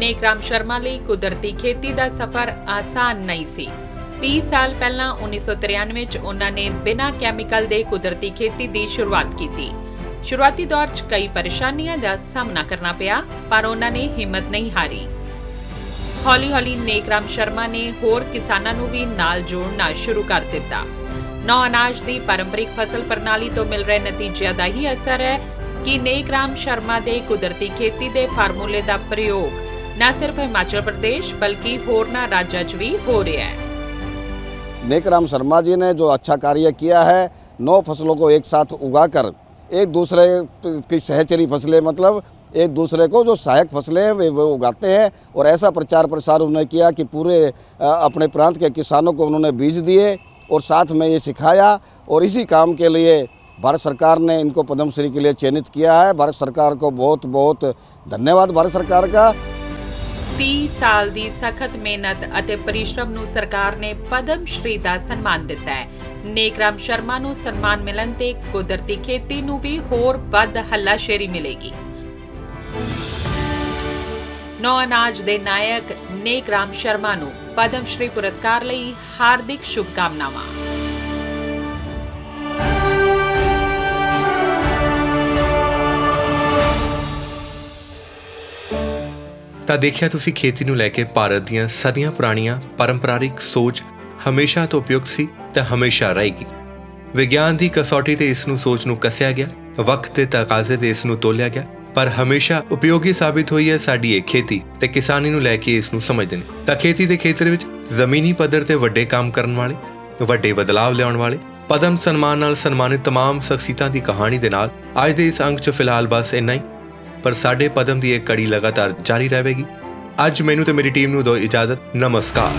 ਨੇਕਰਾਮ ਸ਼ਰਮਾ ਲਈ ਕੁਦਰਤੀ ਖੇਤੀ ਦਾ ਸਫ਼ਰ ਆਸਾਨ ਨਹੀਂ ਸੀ। 30 ਸਾਲ ਪਹਿਲਾਂ 1993 'ਚ ਉਹਨਾਂ ਨੇ ਬਿਨਾਂ ਕੈਮੀਕਲ ਦੇ ਕੁਦਰਤੀ ਖੇਤੀ ਦੀ ਸ਼ੁਰੂਆਤ ਕੀਤੀ। ਸ਼ੁਰੂਆਤੀ ਦੌਰ 'ਚ ਕਈ ਪਰੇਸ਼ਾਨੀਆਂ ਦਾ ਸਾਹਮਣਾ ਕਰਨਾ ਪਿਆ, ਪਰ ਉਹਨਾਂ ਨੇ ਹਿੰਮਤ ਨਹੀਂ ਹਾਰੀ। ਹੌਲੀ-ਹੌਲੀ ਨੇਕਰਾਮ ਸ਼ਰਮਾ ਨੇ ਹੋਰ ਕਿਸਾਨਾਂ ਨੂੰ ਵੀ ਨਾਲ ਜੋੜਨਾ ਸ਼ੁਰੂ ਕਰ ਦਿੱਤਾ। ਨੌ ਅਨਾਜ ਦੀ ਪਾਰੰਪਰਿਕ ਫਸਲ ਪ੍ਰਣਾਲੀ ਤੋਂ ਮਿਲ ਰਹੇ ਨਤੀਜਿਆਂ ਦਾ ਹੀ ਅਸਰ ਹੈ ਕਿ ਨੇਕਰਾਮ ਸ਼ਰਮਾ ਦੇ ਕੁਦਰਤੀ ਖੇਤੀ ਦੇ ਫਾਰਮੂਲੇ ਦਾ ਪ੍ਰਯੋਗ ਨਾ ਸਿਰਫ ਹਿਮਾਚਲ ਪ੍ਰਦੇਸ਼ ਬਲਕਿ ਹੋਰਨਾਂ ਰਾਜਾਂ 'ਚ ਵੀ ਹੋ ਰਿਹਾ ਹੈ। नेकराम शर्मा जी ने जो अच्छा कार्य किया है, 9 फसलों को एक साथ उगाकर एक दूसरे की सहचरी फसलें, मतलब एक दूसरे को जो सहायक फसलें हैं वे उगाते हैं, और ऐसा प्रचार प्रसार उन्होंने किया कि पूरे अपने प्रांत के किसानों को उन्होंने बीज दिए और साथ में ये सिखाया। और इसी काम के लिए भारत सरकार ने इनको पद्मश्री के लिए चयनित किया है। भारत सरकार को बहुत बहुत धन्यवाद भारत सरकार का। 30 ਸਾਲ ਦੀ ਸਖਤ ਮਿਹਨਤ ਅਤੇ ਪਰਿਸ਼ਰਮ ਨੂੰ ਸਰਕਾਰ ਨੇ ਪਦਮ ਸ਼੍ਰੀ ਦਾ ਸਨਮਾਨ ਦਿੱਤਾ ਹੈ। ਨੇਕਰਾਮ ਸ਼ਰਮਾ ਨੂੰ ਸਨਮਾਨ ਮਿਲਣ ਤੇ ਕੁਦਰਤੀ ਖੇਤੀ ਨੂੰ ਵੀ ਹੋਰ ਵੱਧ ਹੱਲਾਸ਼ੇਰੀ ਮਿਲੇਗੀ। ਨੌ ਅਨਾਜ ਦੇ ਨਾਇਕ ਨੇਕਰਾਮ ਸ਼ਰਮਾ ਨੂੰ ਪਦਮ ਸ਼੍ਰੀ ਪੁਰਸਕਾਰ ਲਈ ਹਾਰਦਿਕ ਸ਼ੁਭਕਾਮਨਾਵਾਂ। ਤਾਂ ਦੇਖਿਆ ਤੁਸੀਂ, ਖੇਤੀ ਨੂੰ ਲੈ ਕੇ ਭਾਰਤ ਦੀਆਂ ਸਦੀਆਂ ਪੁਰਾਣੀਆਂ ਪਰੰਪਰਾਰਿਕ ਸੋਚ ਹਮੇਸ਼ਾ ਤੋਂ ਉਪਯੁਕਤ ਸੀ ਤੇ ਹਮੇਸ਼ਾ ਰਹੇਗੀ। ਵਿਗਿਆਨ ਦੀ ਕਸੌਟੀ ਤੇ ਇਸ ਨੂੰ ਸੋਚ ਨੂੰ ਕੱਸਿਆ ਗਿਆ, ਵਕਤ ਦੇ ਤਕਾਜ਼ੇ ਤੇ ਇਸ ਨੂੰ ਤੋਲਿਆ ਗਿਆ, ਪਰ ਹਮੇਸ਼ਾ ਉਪਯੋਗੀ ਸਾਬਿਤ ਹੋਈ ਹੈ ਸਾਡੀ ਇਹ ਖੇਤੀ ਤੇ ਕਿਸਾਨੀ ਨੂੰ ਲੈ ਕੇ ਇਸ ਨੂੰ ਸਮਝਦੇ ਨੇ। ਤਾਂ ਖੇਤੀ ਦੇ ਖੇਤਰ ਵਿੱਚ ਜ਼ਮੀਨੀ ਪੱਧਰ ਤੇ ਵੱਡੇ ਕੰਮ ਕਰਨ ਵਾਲੇ, ਵੱਡੇ ਬਦਲਾਵ ਲਿਆਉਣ ਵਾਲੇ ਪਦਮ ਸਨਮਾਨ ਨਾਲ ਸਨਮਾਨਿਤ तमाम ਸ਼ਖਸੀਅਤਾਂ ਦੀ ਕਹਾਣੀ ਦੇ ਨਾਲ ਅੱਜ ਦੇ ਇਸ ਅੰਕ 'ਚ ਫਿਲਹਾਲ ਬਸ ਇੰਨਾ ਹੀ। ਪਰ ਸਾਡੇ ਪਦਮ ਦੀ ਇਹ ਕੜੀ ਲਗਾਤਾਰ ਜਾਰੀ ਰਹੇਗੀ। ਅੱਜ ਮੈਨੂੰ ਤੇ ਮੇਰੀ ਟੀਮ ਨੂੰ ਦਿਓ ਇਜਾਜ਼ਤ। ਨਮਸਕਾਰ।